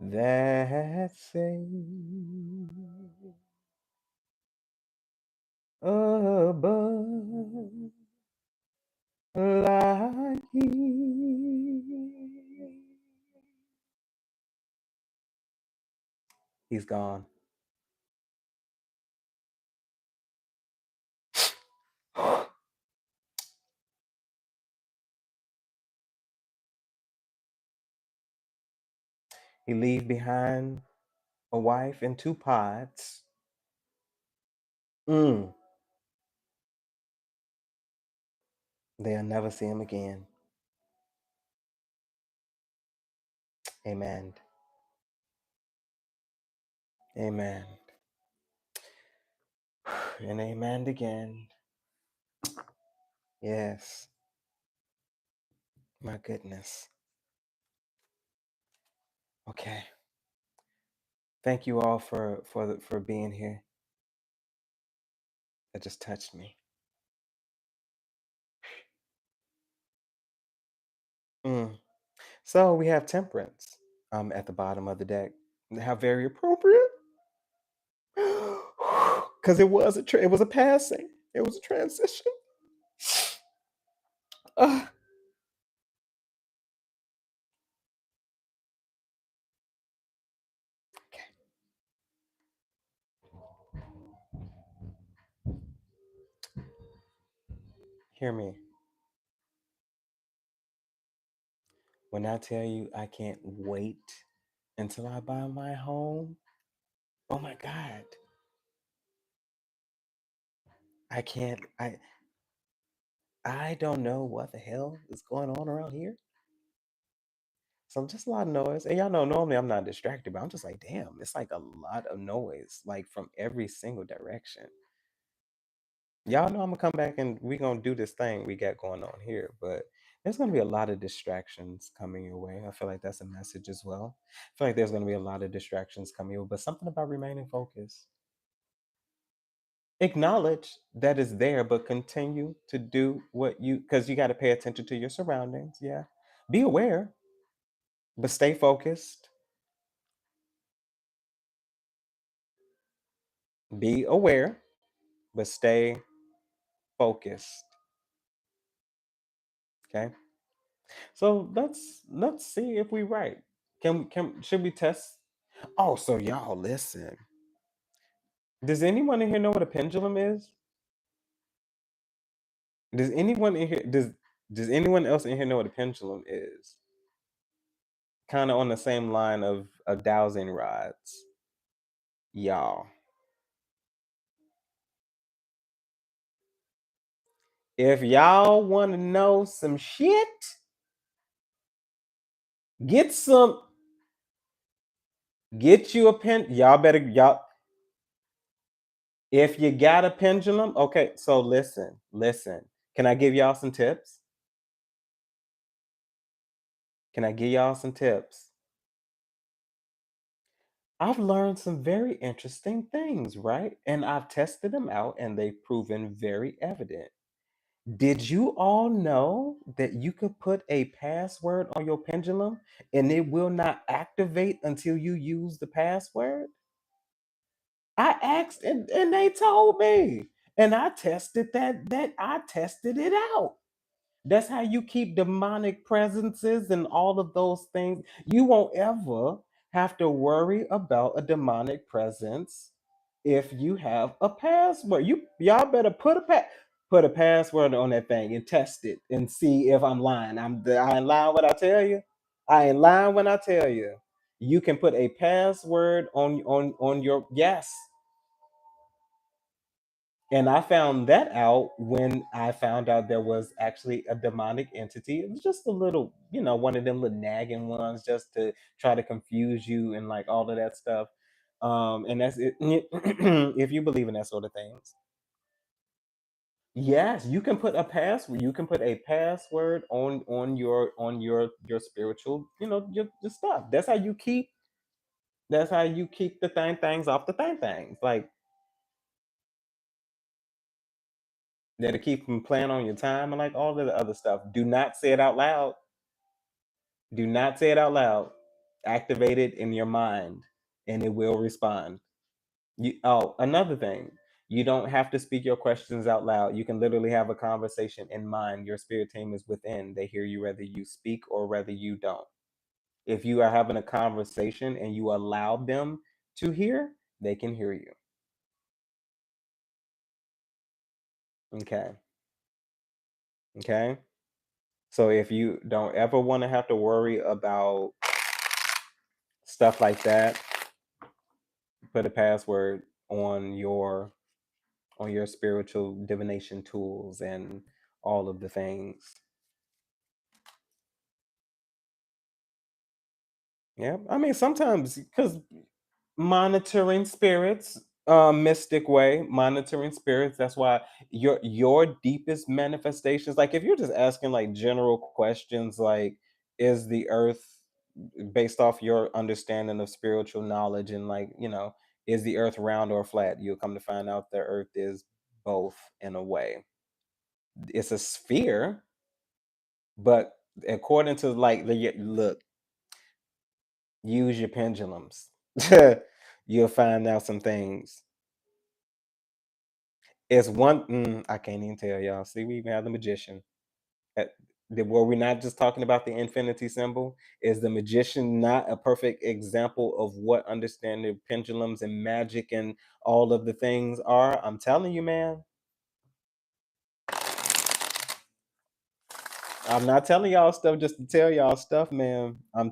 that saved a bud like he. He's gone. He leave behind a wife and 2 pods. Mm. They'll never see him again. Amen. Amen. And amen again. Yes. My goodness. Okay. Thank you all for being here. That just touched me. Mm. So we have temperance at the bottom of the deck. How very appropriate. Because it was it was a passing. It was a transition. Uh, okay. Hear me. When I tell you I can't wait until I buy my home, oh my God. I can't I don't know what the hell is going on around here. So just a lot of noise. And y'all know normally I'm not distracted, but I'm just like, damn, it's like a lot of noise, like from every single direction. Y'all know I'm gonna come back and we gonna do this thing we got going on here, but there's gonna be a lot of distractions coming your way. I feel like that's a message as well. I feel like there's gonna be a lot of distractions coming your way, but something about remaining focused. Acknowledge that it's there, but continue to do what you because you got to pay attention to your surroundings. Yeah. Be aware, but stay focused. Be aware, but stay focused. Okay. So let's see if we right. Can should we test? Oh, so y'all listen. Does anyone in here know what a pendulum is? Does anyone in here does anyone else in here know what a pendulum is? Kind of on the same line of dowsing rods. Y'all. If y'all want to know some shit, get some get you a pen. Y'all better y'all if you got a pendulum, okay, so listen. Can I give y'all some tips? Can I give y'all some tips? I've learned some very interesting things, right? And I've tested them out and they've proven very evident. Did you all know that you could put a password on your pendulum and it will not activate until you use the password? I asked and they told me. And I tested that I tested it out. That's how you keep demonic presences and all of those things. You won't ever have to worry about a demonic presence if you have a password. Y'all better put a password on that thing and test it and see if I'm lying. I ain't lying when I tell you. I ain't lying when I tell you. You can put a password on your yes. And I found that out when I found out there was actually a demonic entity. It was just a little, one of them little nagging ones just to try to confuse you and like all of that stuff. And that's it. If you believe in that sort of things. Yes, you can put a password. You can put a password on your spiritual, your stuff. That's how you keep the things off the things. Like that'll keep from playing on your time and like all of the other stuff. Do not say it out loud. Do not say it out loud. Activate it in your mind and it will respond. Another thing, you don't have to speak your questions out loud. You can literally have a conversation in mind. Your spirit team is within. They hear you whether you speak or whether you don't. If you are having a conversation and you allow them to hear, they can hear you. Okay. Okay. So if you don't ever want to have to worry about stuff like that, put a password on your spiritual divination tools and all of the things. Yeah, I mean sometimes because monitoring spirits, mystic way, monitoring spirits. That's why your deepest manifestations, like if you're just asking like general questions, like is the earth based off your understanding of spiritual knowledge and like is the earth round or flat? You'll come to find out the earth is both in a way. It's a sphere, but according to like look, use your pendulums. You'll find out some things. It's one I can't even tell y'all. See, we even have the magician. Uh, were we not just talking about the infinity symbol? Is the magician not a perfect example of what understanding pendulums and magic and all of the things are? I'm telling you, man. I'm not telling y'all stuff just to tell y'all stuff, man. I'm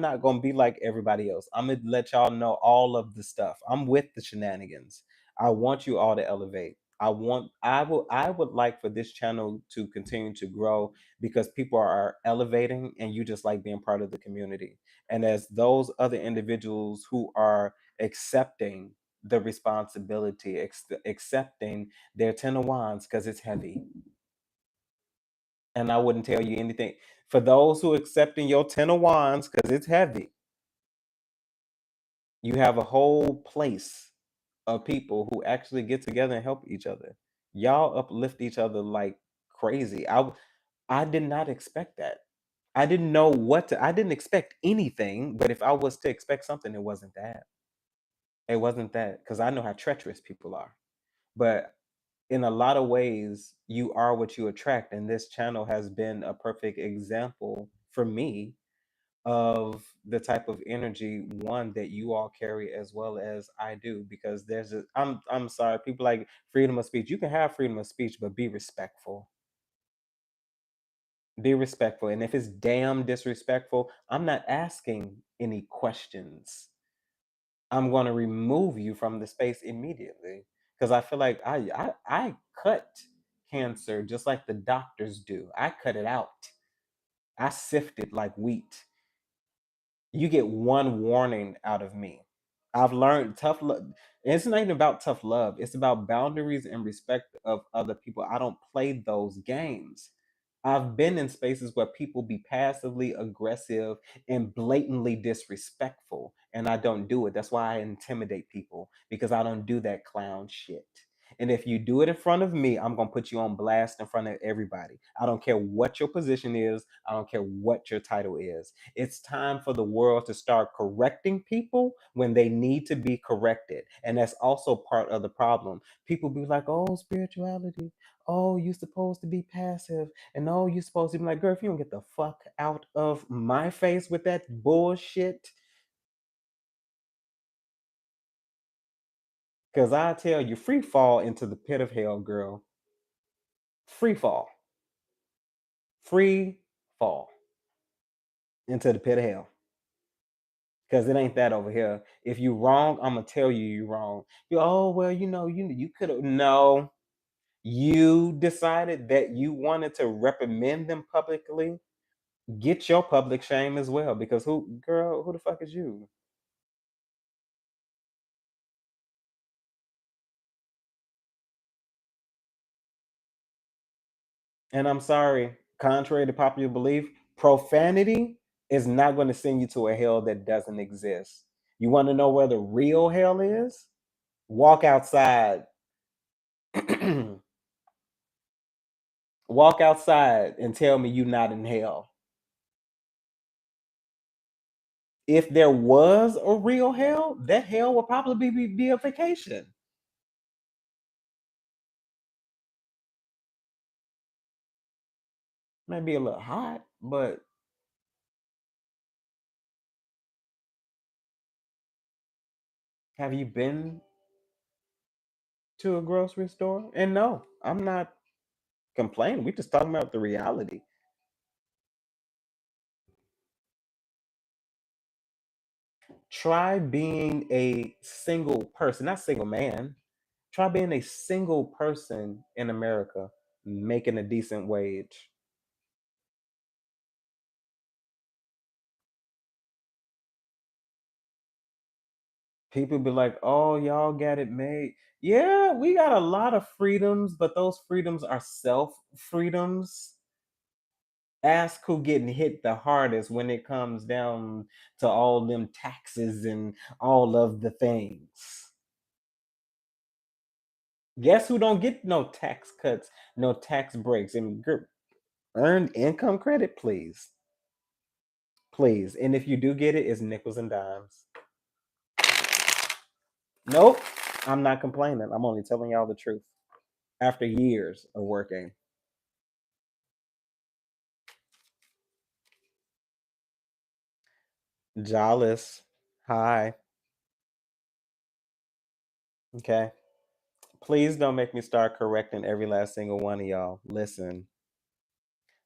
not gonna be like everybody else. I'm gonna let y'all know all of the stuff. I'm with the shenanigans. I want you all to elevate. I would like for this channel to continue to grow because people are elevating and you just like being part of the community. And as those other individuals who are accepting the responsibility, accepting their 10 of wands because it's heavy, and I wouldn't tell you anything. For those who accepting your 10 of wands, because it's heavy, you have a whole place of people who actually get together and help each other. Y'all uplift each other like crazy. I did not expect that. I didn't know what to. I didn't expect anything, but if I was to expect something, it wasn't that. It wasn't that because I know how treacherous people are. But in a lot of ways, you are what you attract, and this channel has been a perfect example for me of the type of energy one that you all carry as well as I do because I'm sorry, people like freedom of speech. You can have freedom of speech, but be respectful. Be respectful. And if it's damn disrespectful, I'm not asking any questions. I'm going to remove you from the space immediately because I feel like I cut cancer just like the doctors do. I cut it out. I sift it like wheat. You get one warning out of me. I've learned tough love. It's not even about tough love. It's about boundaries and respect of other people. I don't play those games. I've been in spaces where people be passively aggressive and blatantly disrespectful, and I don't do it. That's why I intimidate people because I don't do that clown shit. And if you do it in front of me, I'm going to put you on blast in front of everybody. I don't care what your position is, I don't care what your title is. It's time for the world to start correcting people when they need to be corrected. And that's also part of the problem. People be like, oh, spirituality. Oh, you supposed to be passive. And oh, you supposed to be like, girl, if you don't get the fuck out of my face with that bullshit, because I tell you, free fall into the pit of hell, girl. Free fall. Free fall into the pit of hell. Because it ain't that over here. If you wrong, I'm gonna tell you wrong. Oh well, you could have. No, you decided that you wanted to reprimand them publicly. Get your public shame as well, because who the fuck is you? And I'm sorry, contrary to popular belief, profanity is not going to send you to a hell that doesn't exist. You want to know where the real hell is? Walk outside. Walk outside and tell me you're not in hell. If there was a real hell, that hell would probably be a vacation. Might be a little hot, but have you been to a grocery store? And no, I'm not complaining. We just talking about the reality. Try being a single person, not single man. Try being a single person in America making a decent wage. People be like, "Oh, y'all got it made." Yeah, we got a lot of freedoms, but those freedoms are self freedoms. Ask who getting hit the hardest when it comes down to all them taxes and all of the things. Guess who don't get no tax cuts, no tax breaks, and earned income credit, please, please. And if you do get it, it's nickels and dimes. Nope, I'm not complaining. I'm only telling y'all the truth. After years of working, Jollis, hi, okay. Please don't make me start correcting every last single one of y'all. Listen,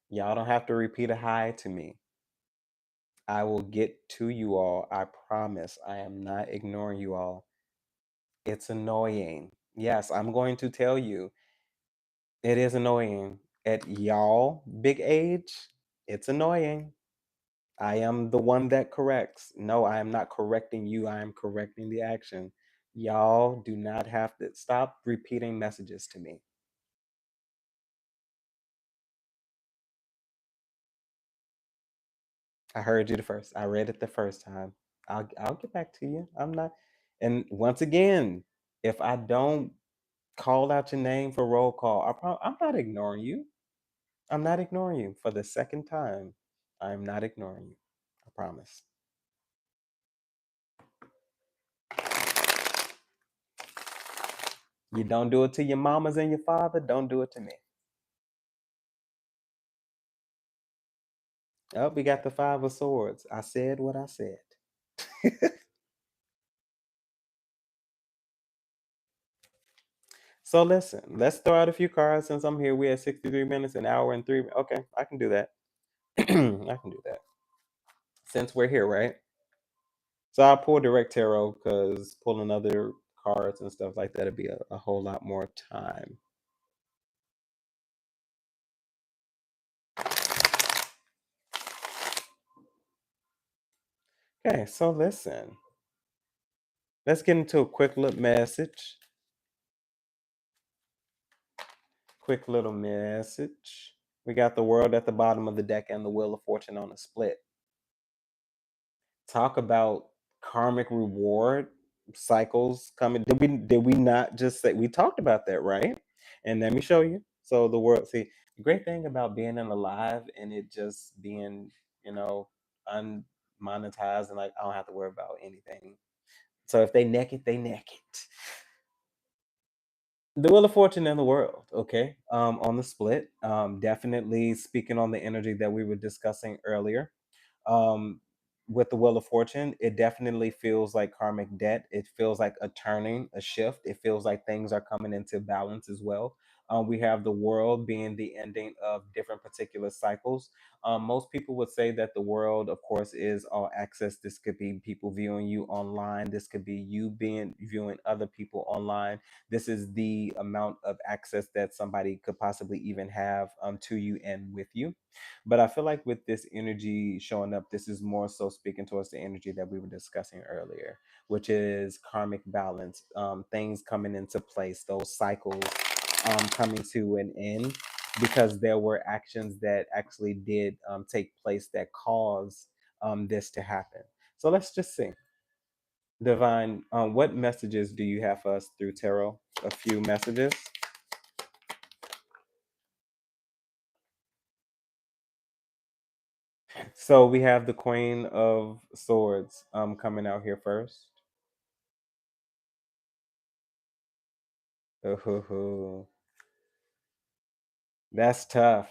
y'all don't have to repeat a hi to me. I will get to you all. I promise. I am not ignoring you all. It's annoying. Yes, I'm going to tell you. It is annoying. At y'all big age, it's annoying. I am the one that corrects. No, I am not correcting you. I am correcting the action. Y'all do not have to stop repeating messages to me. I heard you the first. I read it the first time. I'll get back to you. I'm not. And once again, if I don't call out your name for roll call, I'm not ignoring you. I'm not ignoring you for the second time. I'm not ignoring you. I promise. You don't do it to your mamas and your father. Don't do it to me. Oh, we got the five of swords. I said what I said. So listen, let's throw out a few cards since I'm here. We had 63 minutes, an hour and three. Okay, I can do that. I can do that. Since we're here, right? So I'll pull direct tarot because pulling other cards and stuff like that would be a whole lot more time. Okay, so listen. Let's get into a quick little message. Quick little message. We got the world at the bottom of the deck and the wheel of fortune on a split. Talk about karmic reward cycles coming. Did we not just say we talked about that, right? And let me show you. So the world, see, the great thing about being in alive and it just being, you know, unmonetized and like I don't have to worry about anything. So if they neck it, they neck it. The Wheel of Fortune in the world, okay? On the split. Definitely speaking on the energy that we were discussing earlier. Um, with the Wheel of Fortune, it definitely feels like karmic debt. It feels like a turning, a shift. It feels like things are coming into balance as well. We have the world being the ending of different particular cycles. Most people would say that the world, of course, is all access. This could be people viewing you online. This could be you being viewing other people online. This is the amount of access that somebody could possibly even have to you and with you. But I feel like with this energy showing up, this is more so speaking towards the energy that we were discussing earlier, which is karmic balance, things coming into place, those cycles coming to an end. because there were actions that actually did take place that caused this to happen. So let's just see. Divine, what messages do you have for us through tarot? A few messages. So we have the Queen of Swords coming out here first. Ooh, that's tough.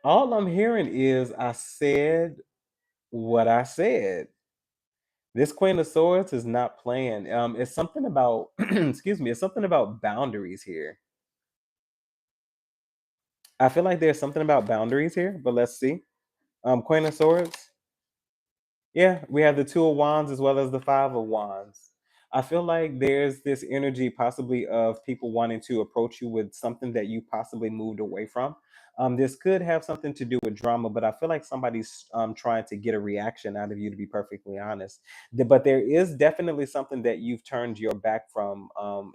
All I'm hearing is I said what I said. This Queen of Swords is not playing. It's something about excuse me, it's something about boundaries here. I feel like there's something about boundaries here, but let's see. Queen of Swords. Yeah, we have the Two of Wands as well as the Five of Wands. I feel like there's this energy possibly of people wanting to approach you with something that you possibly moved away from. This could have something to do with drama, but I feel like somebody's trying to get a reaction out of you, to be perfectly honest. But there is definitely something that you've turned your back from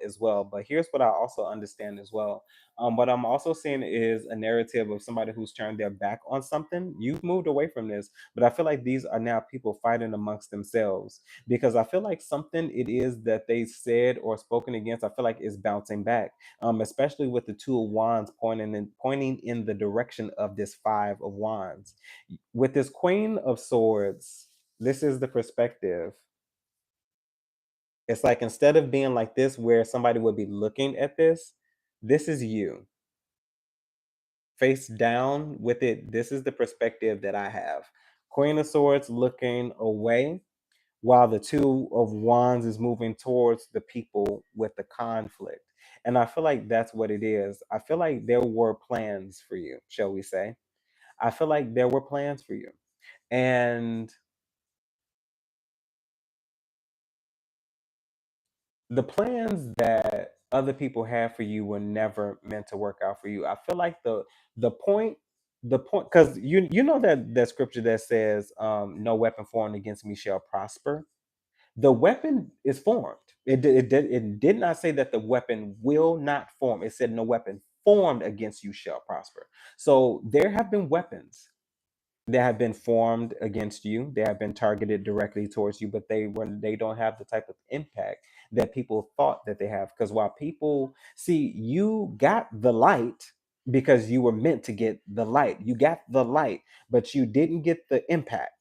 as well. But here's what I also understand as well. What I'm also seeing is a narrative of somebody who's turned their back on something. You've moved away from this, but I feel like these are now people fighting amongst themselves because I feel like something it is that they said or spoken against, I feel like is bouncing back, especially with the Two of Wands pointing in the direction of this Five of Wands. With this Queen of Swords, this is the perspective. It's like instead of being like this, where somebody would be looking at this is you face down with it. This is the perspective that I have. Queen of Swords looking away, while the Two of Wands is moving towards the people with the conflict. And I feel like that's what it is. I feel like there were plans for you, shall we say. I feel like there were plans for you. And the plans that other people have for you were never meant to work out for you. I feel like the point because you know that scripture that says no weapon formed against me shall prosper. The weapon is formed. It did not say that the weapon will not form. It said no weapon formed against you shall prosper. So there have been weapons that have been formed against you. They have been targeted directly towards you, but they don't have the type of impact that people thought that they have. Because while people see you got the light because you were meant to get the light, you got the light, but you didn't get the impact.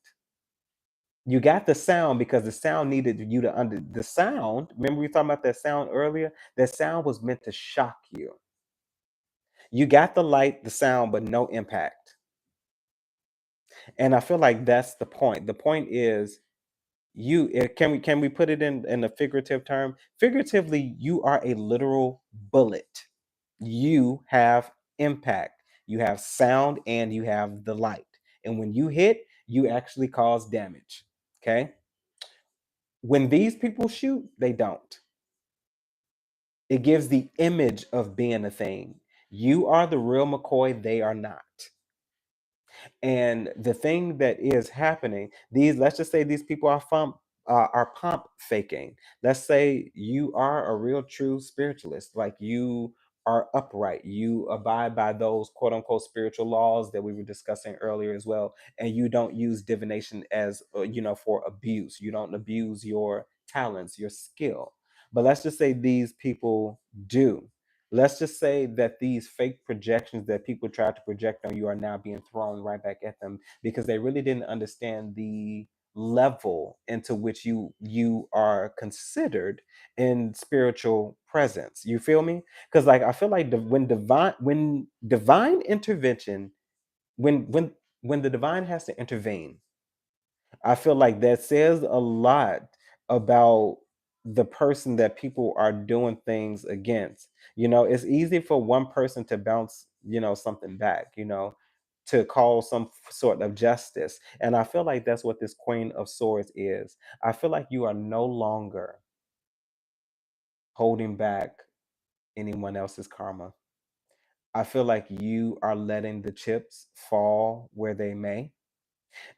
You got the sound because the sound needed you to under the sound. Remember we were talking about that sound earlier? That sound was meant to shock you. You got the light, the sound, but no impact. And I feel like that's the point. The point is can we put it in a figurative term? Figuratively, you are a literal bullet. You have impact. You have sound and you have the light. And when you hit, you actually cause damage. Okay? When these people shoot, they don't. It gives the image of being a thing. You are the real McCoy, they are not. And the thing that is happening, these let's just say these people are pump faking. Let's say you are a real true spiritualist, like you are upright, you abide by those quote unquote spiritual laws that we were discussing earlier as well, and you don't use divination as for abuse. You don't abuse your talents, your skill. But let's just say these people do. Let's just say that these fake projections that people try to project on you are now being thrown right back at them because they really didn't understand the level into which you are considered in spiritual presence. You feel me? Because like I feel like when divine intervention when the divine has to intervene, I feel like that says a lot about the person that people are doing things against. It's easy for one person to bounce, something back, to call some sort of justice. And I feel like that's what this Queen of Swords is. I feel like you are no longer holding back anyone else's karma. I feel like you are letting the chips fall where they may.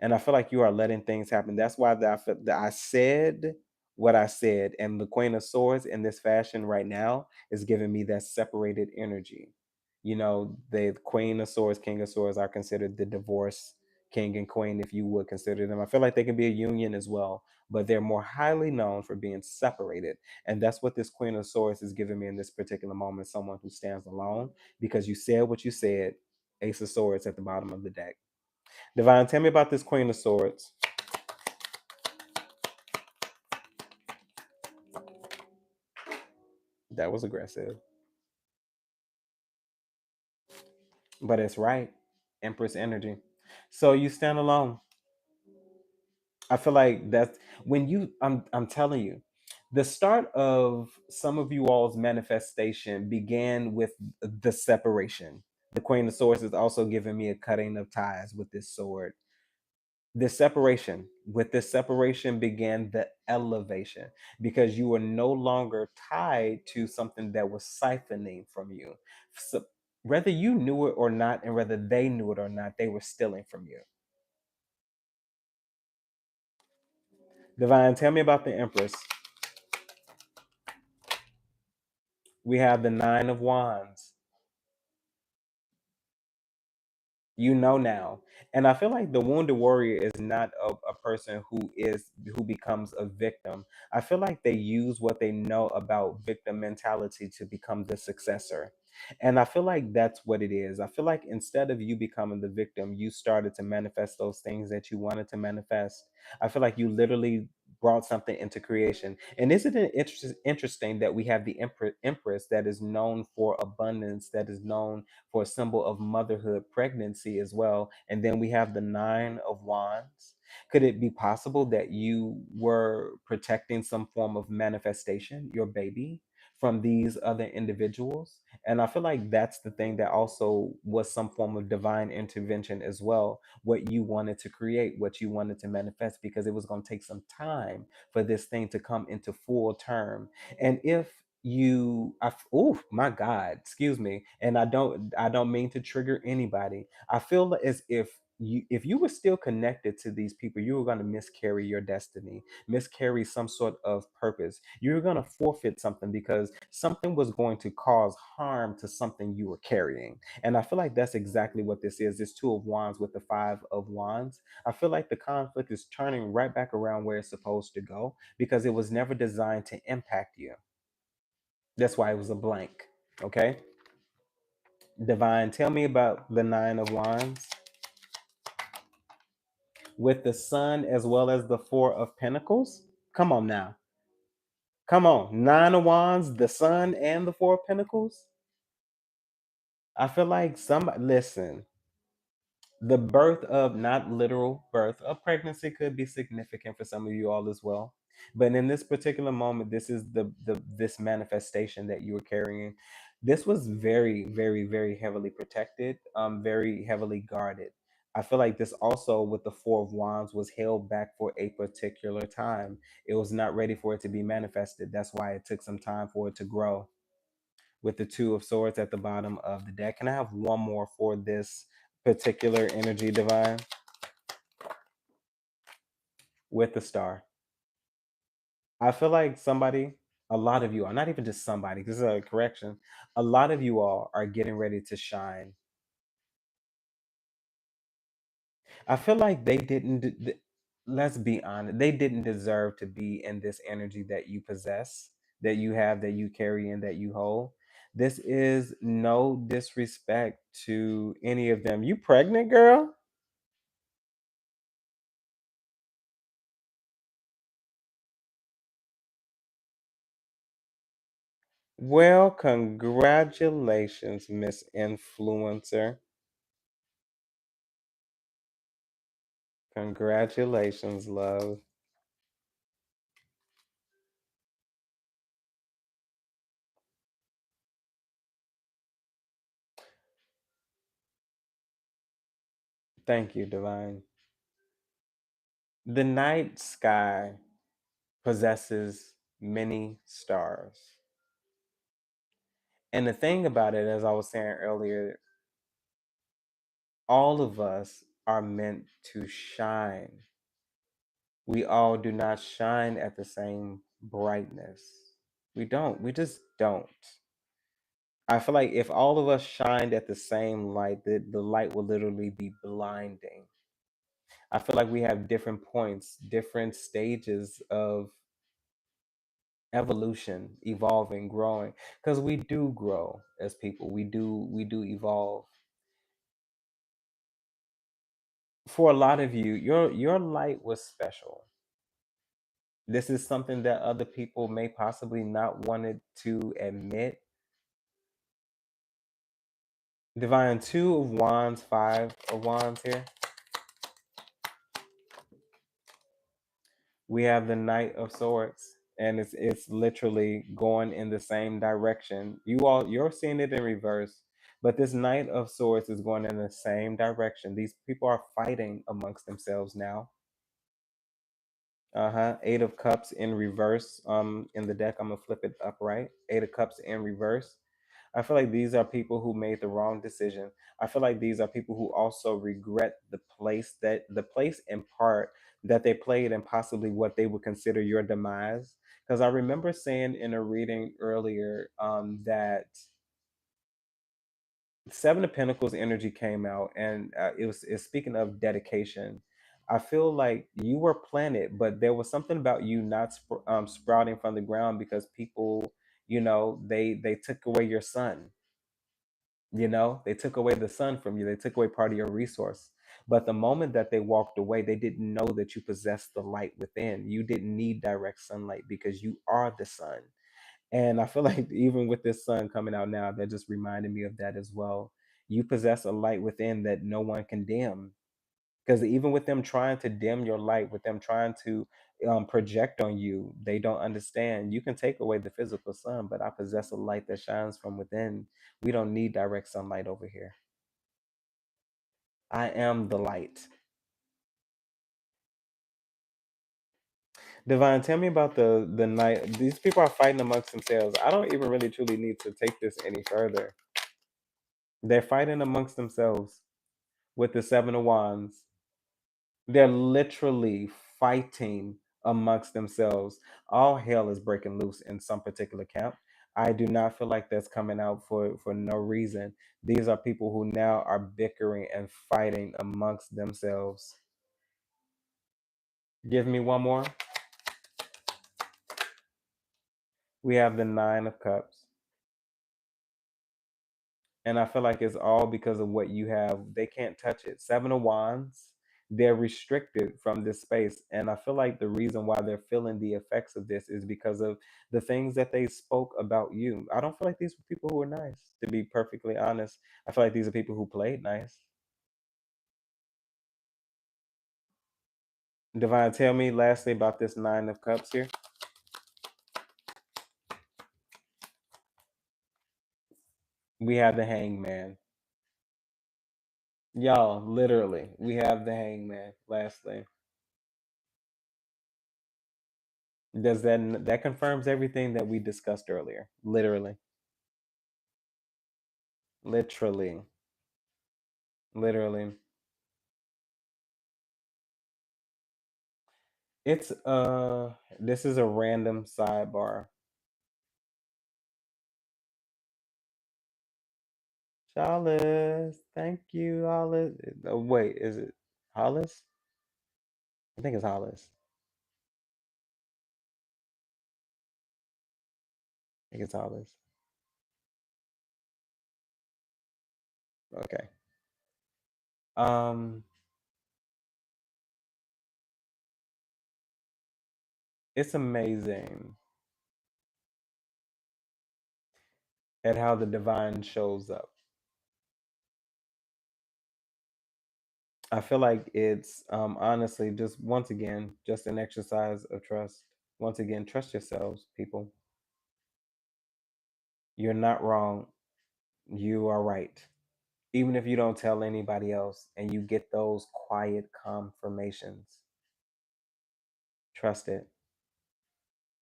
And I feel like you are letting things happen. That's why that I said what I said. And the Queen of Swords in this fashion right now is giving me that separated energy. You know, the Queen of Swords, King of Swords are considered the divorce king and queen, if you would consider them. I feel like they can be a union as well, but they're more highly known for being separated. And that's what this Queen of Swords is giving me in this particular moment, someone who stands alone because you said what you said. Ace of Swords at the bottom of the deck. Divine, tell me about this Queen of Swords. That was aggressive, but it's right. Empress energy. So you stand alone. I feel like that's when you I'm telling you, the start of some of you all's manifestation began with the separation. The Queen of Swords is also giving me a cutting of ties with this sword. The separation, with this separation began the elevation because you were no longer tied to something that was siphoning from you. So whether you knew it or not, and whether they knew it or not, they were stealing from you. Divine, tell me about the Empress. We have the Nine of Wands. You know now. And I feel like the wounded warrior is not a person who becomes a victim. I feel like they use what they know about victim mentality to become the successor. And I feel like that's what it is. I feel like instead of you becoming the victim, you started to manifest those things that you wanted to manifest. I feel like you literally brought something into creation. And isn't it interesting that we have the empress that is known for abundance, that is known for a symbol of motherhood, pregnancy as well. And then we have the Nine of Wands. Could it be possible that you were protecting some form of manifestation, your baby, from these other individuals? And I feel like that's the thing that also was some form of divine intervention as well. What you wanted to create, what you wanted to manifest, because it was going to take some time for this thing to come into full term. And if oh my god, excuse me, and I don't mean to trigger anybody. I feel as if you were still connected to these people, you were going to miscarry your destiny, miscarry some sort of purpose. You were going to forfeit something because something was going to cause harm to something you were carrying. And I feel like that's exactly what this is, this Two of Wands with the Five of Wands. I feel like the conflict is turning right back around where it's supposed to go because it was never designed to impact you. That's why it was a blank. Okay. Divine, tell me about the Nine of Wands with the Sun as well as the Four of Pentacles. Come on now. Come on. Nine of Wands, the Sun, and the Four of Pentacles. I feel like somebody, listen, the birth of, not literal birth of pregnancy could be significant for some of you all as well, but in this particular moment, this is this manifestation that you were carrying. This was very, very, very heavily protected, very heavily guarded. I feel like this also with the Four of Wands was held back for a particular time. It was not ready for it to be manifested. That's why it took some time for it to grow. With the Two of Swords at the bottom of the deck, can I have one more for this particular energy, Divine? With the Star. I feel like somebody, a lot of you are, not even just somebody, this is a correction. A lot of you all are getting ready to shine. I feel like they didn't, let's be honest, they didn't deserve to be in this energy that you possess, that you have, that you carry, and that you hold. This is no disrespect to any of them. You pregnant, girl? Well, congratulations, Miss Influencer. Congratulations, love. Thank you, Divine. The night sky possesses many stars. And the thing about it, as I was saying earlier, all of us are meant to shine. We all do not shine at the same brightness. We don't. We just don't. I feel like if all of us shined at the same light, the light will literally be blinding. I feel like we have different points, different stages of evolution, evolving, growing. Because we do grow as people. We do evolve. For a lot of you, your light was special. This is something that other people may possibly not wanted to admit. Divine two of wands, five of wands here. We have the knight of swords, and it's literally going in the same direction. You're seeing it in reverse, but this knight of swords is going in the same direction. These people are fighting amongst themselves now. Eight of cups in reverse. In the deck, I'm gonna flip it upright. Eight of cups in reverse. I feel like these are people who made the wrong decision. I feel like these are people who also regret the place and part that they played and possibly what they would consider your demise. Because I remember saying in a reading earlier that Seven of Pentacles energy came out, and it's speaking of dedication. I feel like you were planted, but there was something about you not sprouting from the ground because people, they took away your sun. They took away the sun from you. They took away part of your resource. But the moment that they walked away, they didn't know that you possessed the light within. You didn't need direct sunlight because you are the sun. And I feel like even with this sun coming out now, that just reminded me of that as well. You possess a light within that no one can dim. Because even with them trying to dim your light, with them trying to project on you, they don't understand. You can take away the physical sun, but I possess a light that shines from within. We don't need direct sunlight over here. I am the light. Divine, tell me about the night. These people are fighting amongst themselves. I don't even really truly need to take this any further. They're fighting amongst themselves with the seven of wands. They're literally fighting amongst themselves. All hell is breaking loose in some particular camp. I do not feel like that's coming out for no reason. These are people who now are bickering and fighting amongst themselves. Give me one more. We have the nine of cups. And I feel like it's all because of what you have. They can't touch it. Seven of wands, they're restricted from this space. And I feel like the reason why they're feeling the effects of this is because of the things that they spoke about you. I don't feel like these were people who were nice, to be perfectly honest. I feel like these are people who played nice. Divine, tell me lastly about this nine of cups here. We have the hangman. Y'all, literally, we have the hangman. Lastly, does that confirms everything that we discussed earlier? Literally, literally, literally. It's this is a random sidebar. Hollis, thank you, Hollis. Wait, is it Hollis? I think it's Hollis. I think it's Hollis. Okay. Um, it's amazing at how the divine shows up. I feel like it's honestly just once again just an exercise of trust. Once again, trust yourselves, people. You're not wrong. You are right. Even if you don't tell anybody else and you get those quiet confirmations, trust it.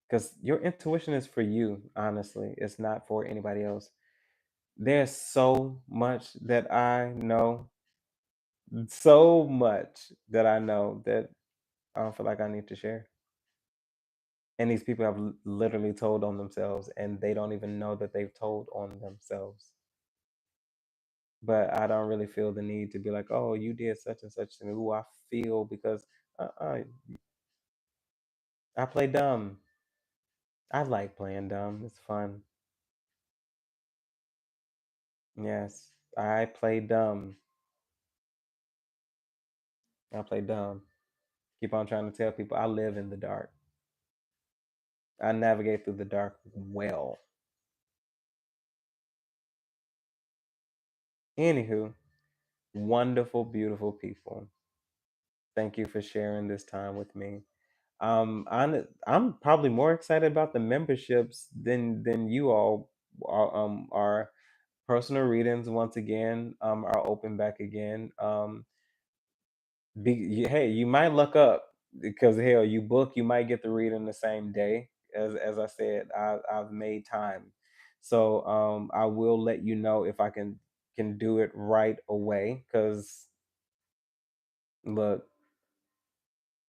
Because your intuition is for you, honestly. It's not for anybody else. There's so much that I know, so much that I know that I don't feel like I need to share. And these people have literally told on themselves, and they don't even know that they've told on themselves. But I don't really feel the need to be like, oh, you did such and such to me. Ooh, I feel because uh, I play dumb. I like playing dumb. It's fun. Yes, I play dumb. I play dumb. Keep on trying to tell people I live in the dark. I navigate through the dark well. Anywho, wonderful, beautiful people. Thank you for sharing this time with me. I'm probably more excited about the memberships than you all are. Personal readings once again are open back again. Hey, you might look up because hell, you book, you might get the reading the same day. As I said, I've made time, so I will let you know if I can do it right away. Because look,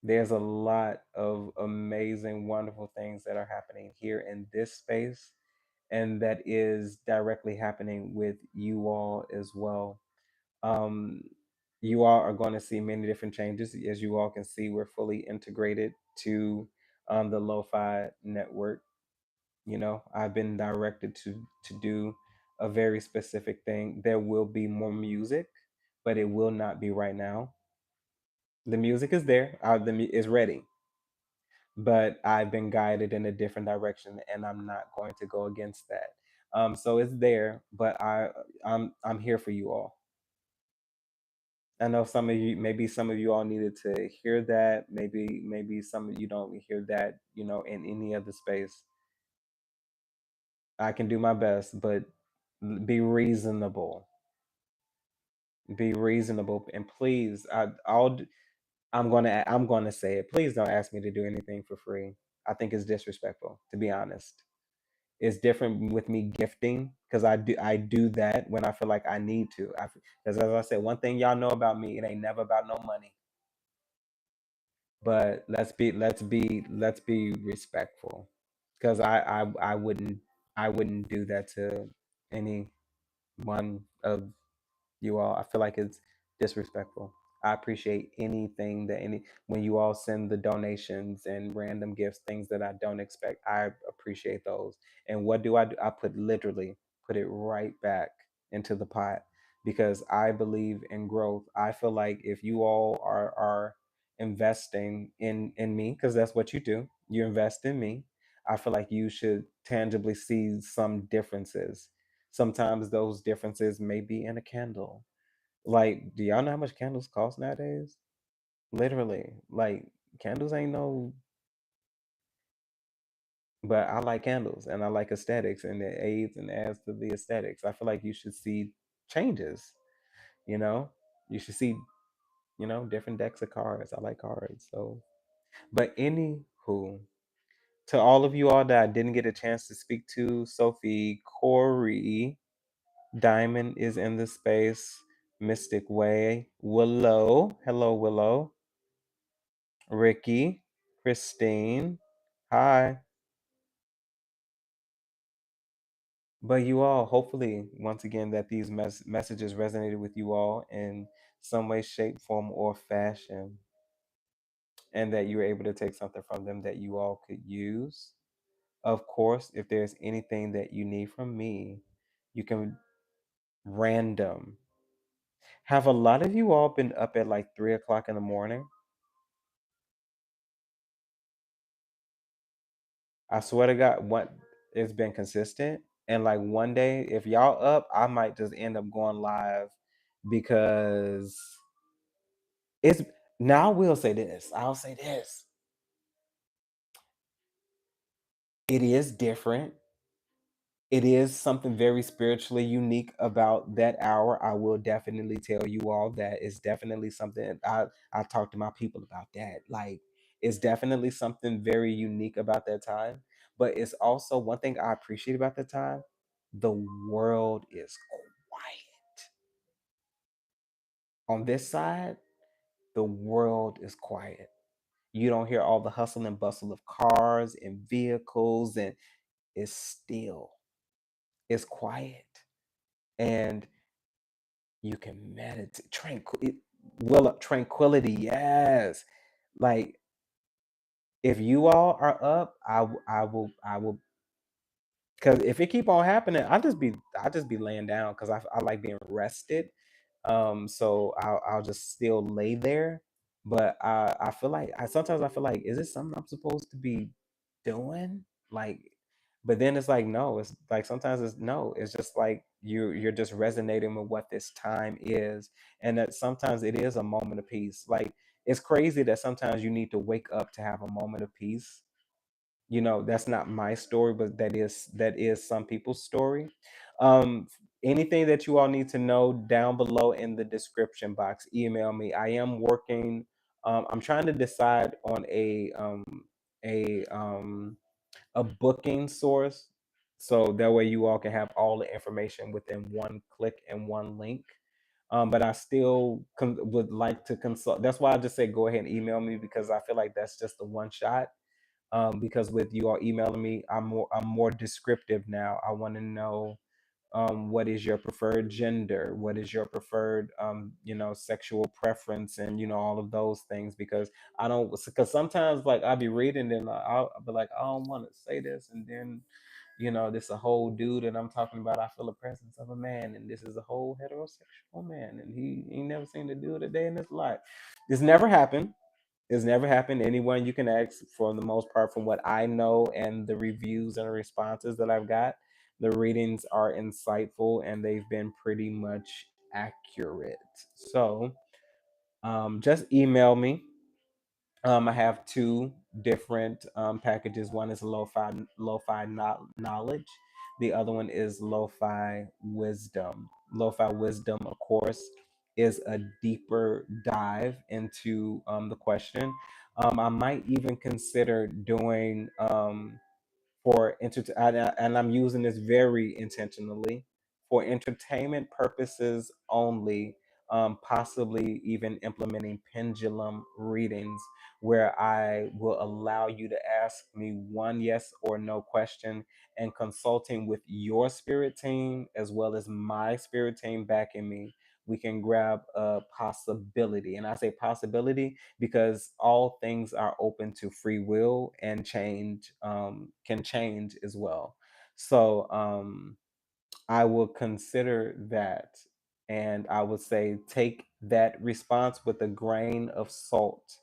there's a lot of amazing, wonderful things that are happening here in this space, and that is directly happening with you all as well. Um, you all are going to see many different changes. As you all can see, we're fully integrated to the Lofi network. You know, I've been directed to do a very specific thing. There will be more music, but it will not be right now. The music is there. Is ready, but I've been guided in a different direction, and I'm not going to go against that. So it's there, but I'm here for you all. I know maybe some of you all needed to hear that. Maybe some of you don't hear that, in any other space. I can do my best, but be reasonable. Be reasonable, and please, I'm gonna say it. Please don't ask me to do anything for free. I think it's disrespectful, to be honest. It's different with me gifting because I do that when I feel like I need to. Because as I said, one thing y'all know about me, it ain't never about no money. But let's be respectful, because I wouldn't do that to any one of you all. I feel like it's disrespectful. I appreciate anything that any when you all send the donations and random gifts, things that I don't expect. I appreciate those. And what do? I literally put it right back into the pot because I believe in growth. I feel like if you all are investing in me, because that's what you do. You invest in me. I feel like you should tangibly see some differences. Sometimes those differences may be in a candle. Like, do y'all know how much candles cost nowadays? Literally, like candles ain't no. But I like candles and I like aesthetics, and it aids and adds to the aesthetics. I feel like you should see changes. You know, you should see different decks of cards. I like cards, so. But anywho, to all of you all that I didn't get a chance to speak to, Sophie, Corey, Diamond is in the space. Mystic Way, Willow, hello Willow, Ricky, Christine, hi. But you all, hopefully, once again, that these messages resonated with you all in some way, shape, form, or fashion, and that you were able to take something from them that you all could use. Of course, if there's anything that you need from me, you can random. Have a lot of you all been up at like 3 o'clock in the morning? I swear to God, what it's been consistent. And like one day, if y'all up, I might just end up going live because it's now I will say this. I'll say this. It is different. It is something very spiritually unique about that hour. I will definitely tell you all that it's definitely something I talk to my people about that. Like it's definitely something very unique about that time. But it's also one thing I appreciate about that time. The world is quiet. On this side, the world is quiet. You don't hear all the hustle and bustle of cars and vehicles, and it's still, it's quiet, and you can meditate. Tranquility, yes. Like if you all are up, I will, because if it keep on happening, I just be laying down because I like being rested. So I'll just still lay there. But I feel like sometimes I feel like, is this something I'm supposed to be doing? Like, but then it's like no, it's like sometimes it's no, it's just like you're just resonating with what this time is, and that sometimes it is a moment of peace. Like it's crazy that sometimes you need to wake up to have a moment of peace. That's not my story, but that is some people's story. Anything that you all need to know, down below in the description box, email me. I am working. I'm trying to decide on a a booking source, so that way you all can have all the information within one click and one link. But I still would like to consult. That's why I just say go ahead and email me, because I feel like that's just the one shot. Because with you all emailing me, I'm more descriptive now. I want to know, what is your preferred gender, what is your preferred, sexual preference, and all of those things, because I don't, because sometimes like I'll be reading and I'll be like, I don't want to say this, and then this a whole dude, and I'm talking about I feel the presence of a man, and this is a whole heterosexual man, and he never seen a dude a day in his life. This never happened. It's never happened. Anyone you can ask, for the most part, from what I know and the reviews and the responses that I've got, the readings are insightful and they've been pretty much accurate. So just email me. I have two different packages. One is knowledge. The other one is lo-fi wisdom. Lo-fi wisdom, of course, is a deeper dive into the question. I might even consider doing, and I'm using this very intentionally, for entertainment purposes only. Possibly even implementing pendulum readings, where I will allow you to ask me one yes or no question, and consulting with your spirit team as well as my spirit team backing me, we can grab a possibility. And I say possibility because all things are open to free will, and change, can change as well. So I will consider that, and I would say take that response with a grain of salt.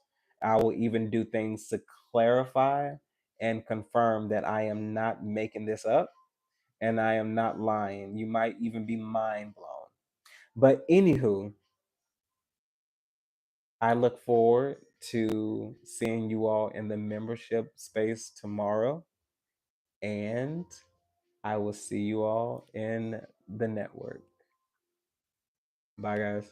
I will even do things to clarify and confirm that I am not making this up and I am not lying. You might even be mind blown. But anywho, I look forward to seeing you all in the membership space tomorrow, and I will see you all in the network. Bye, guys.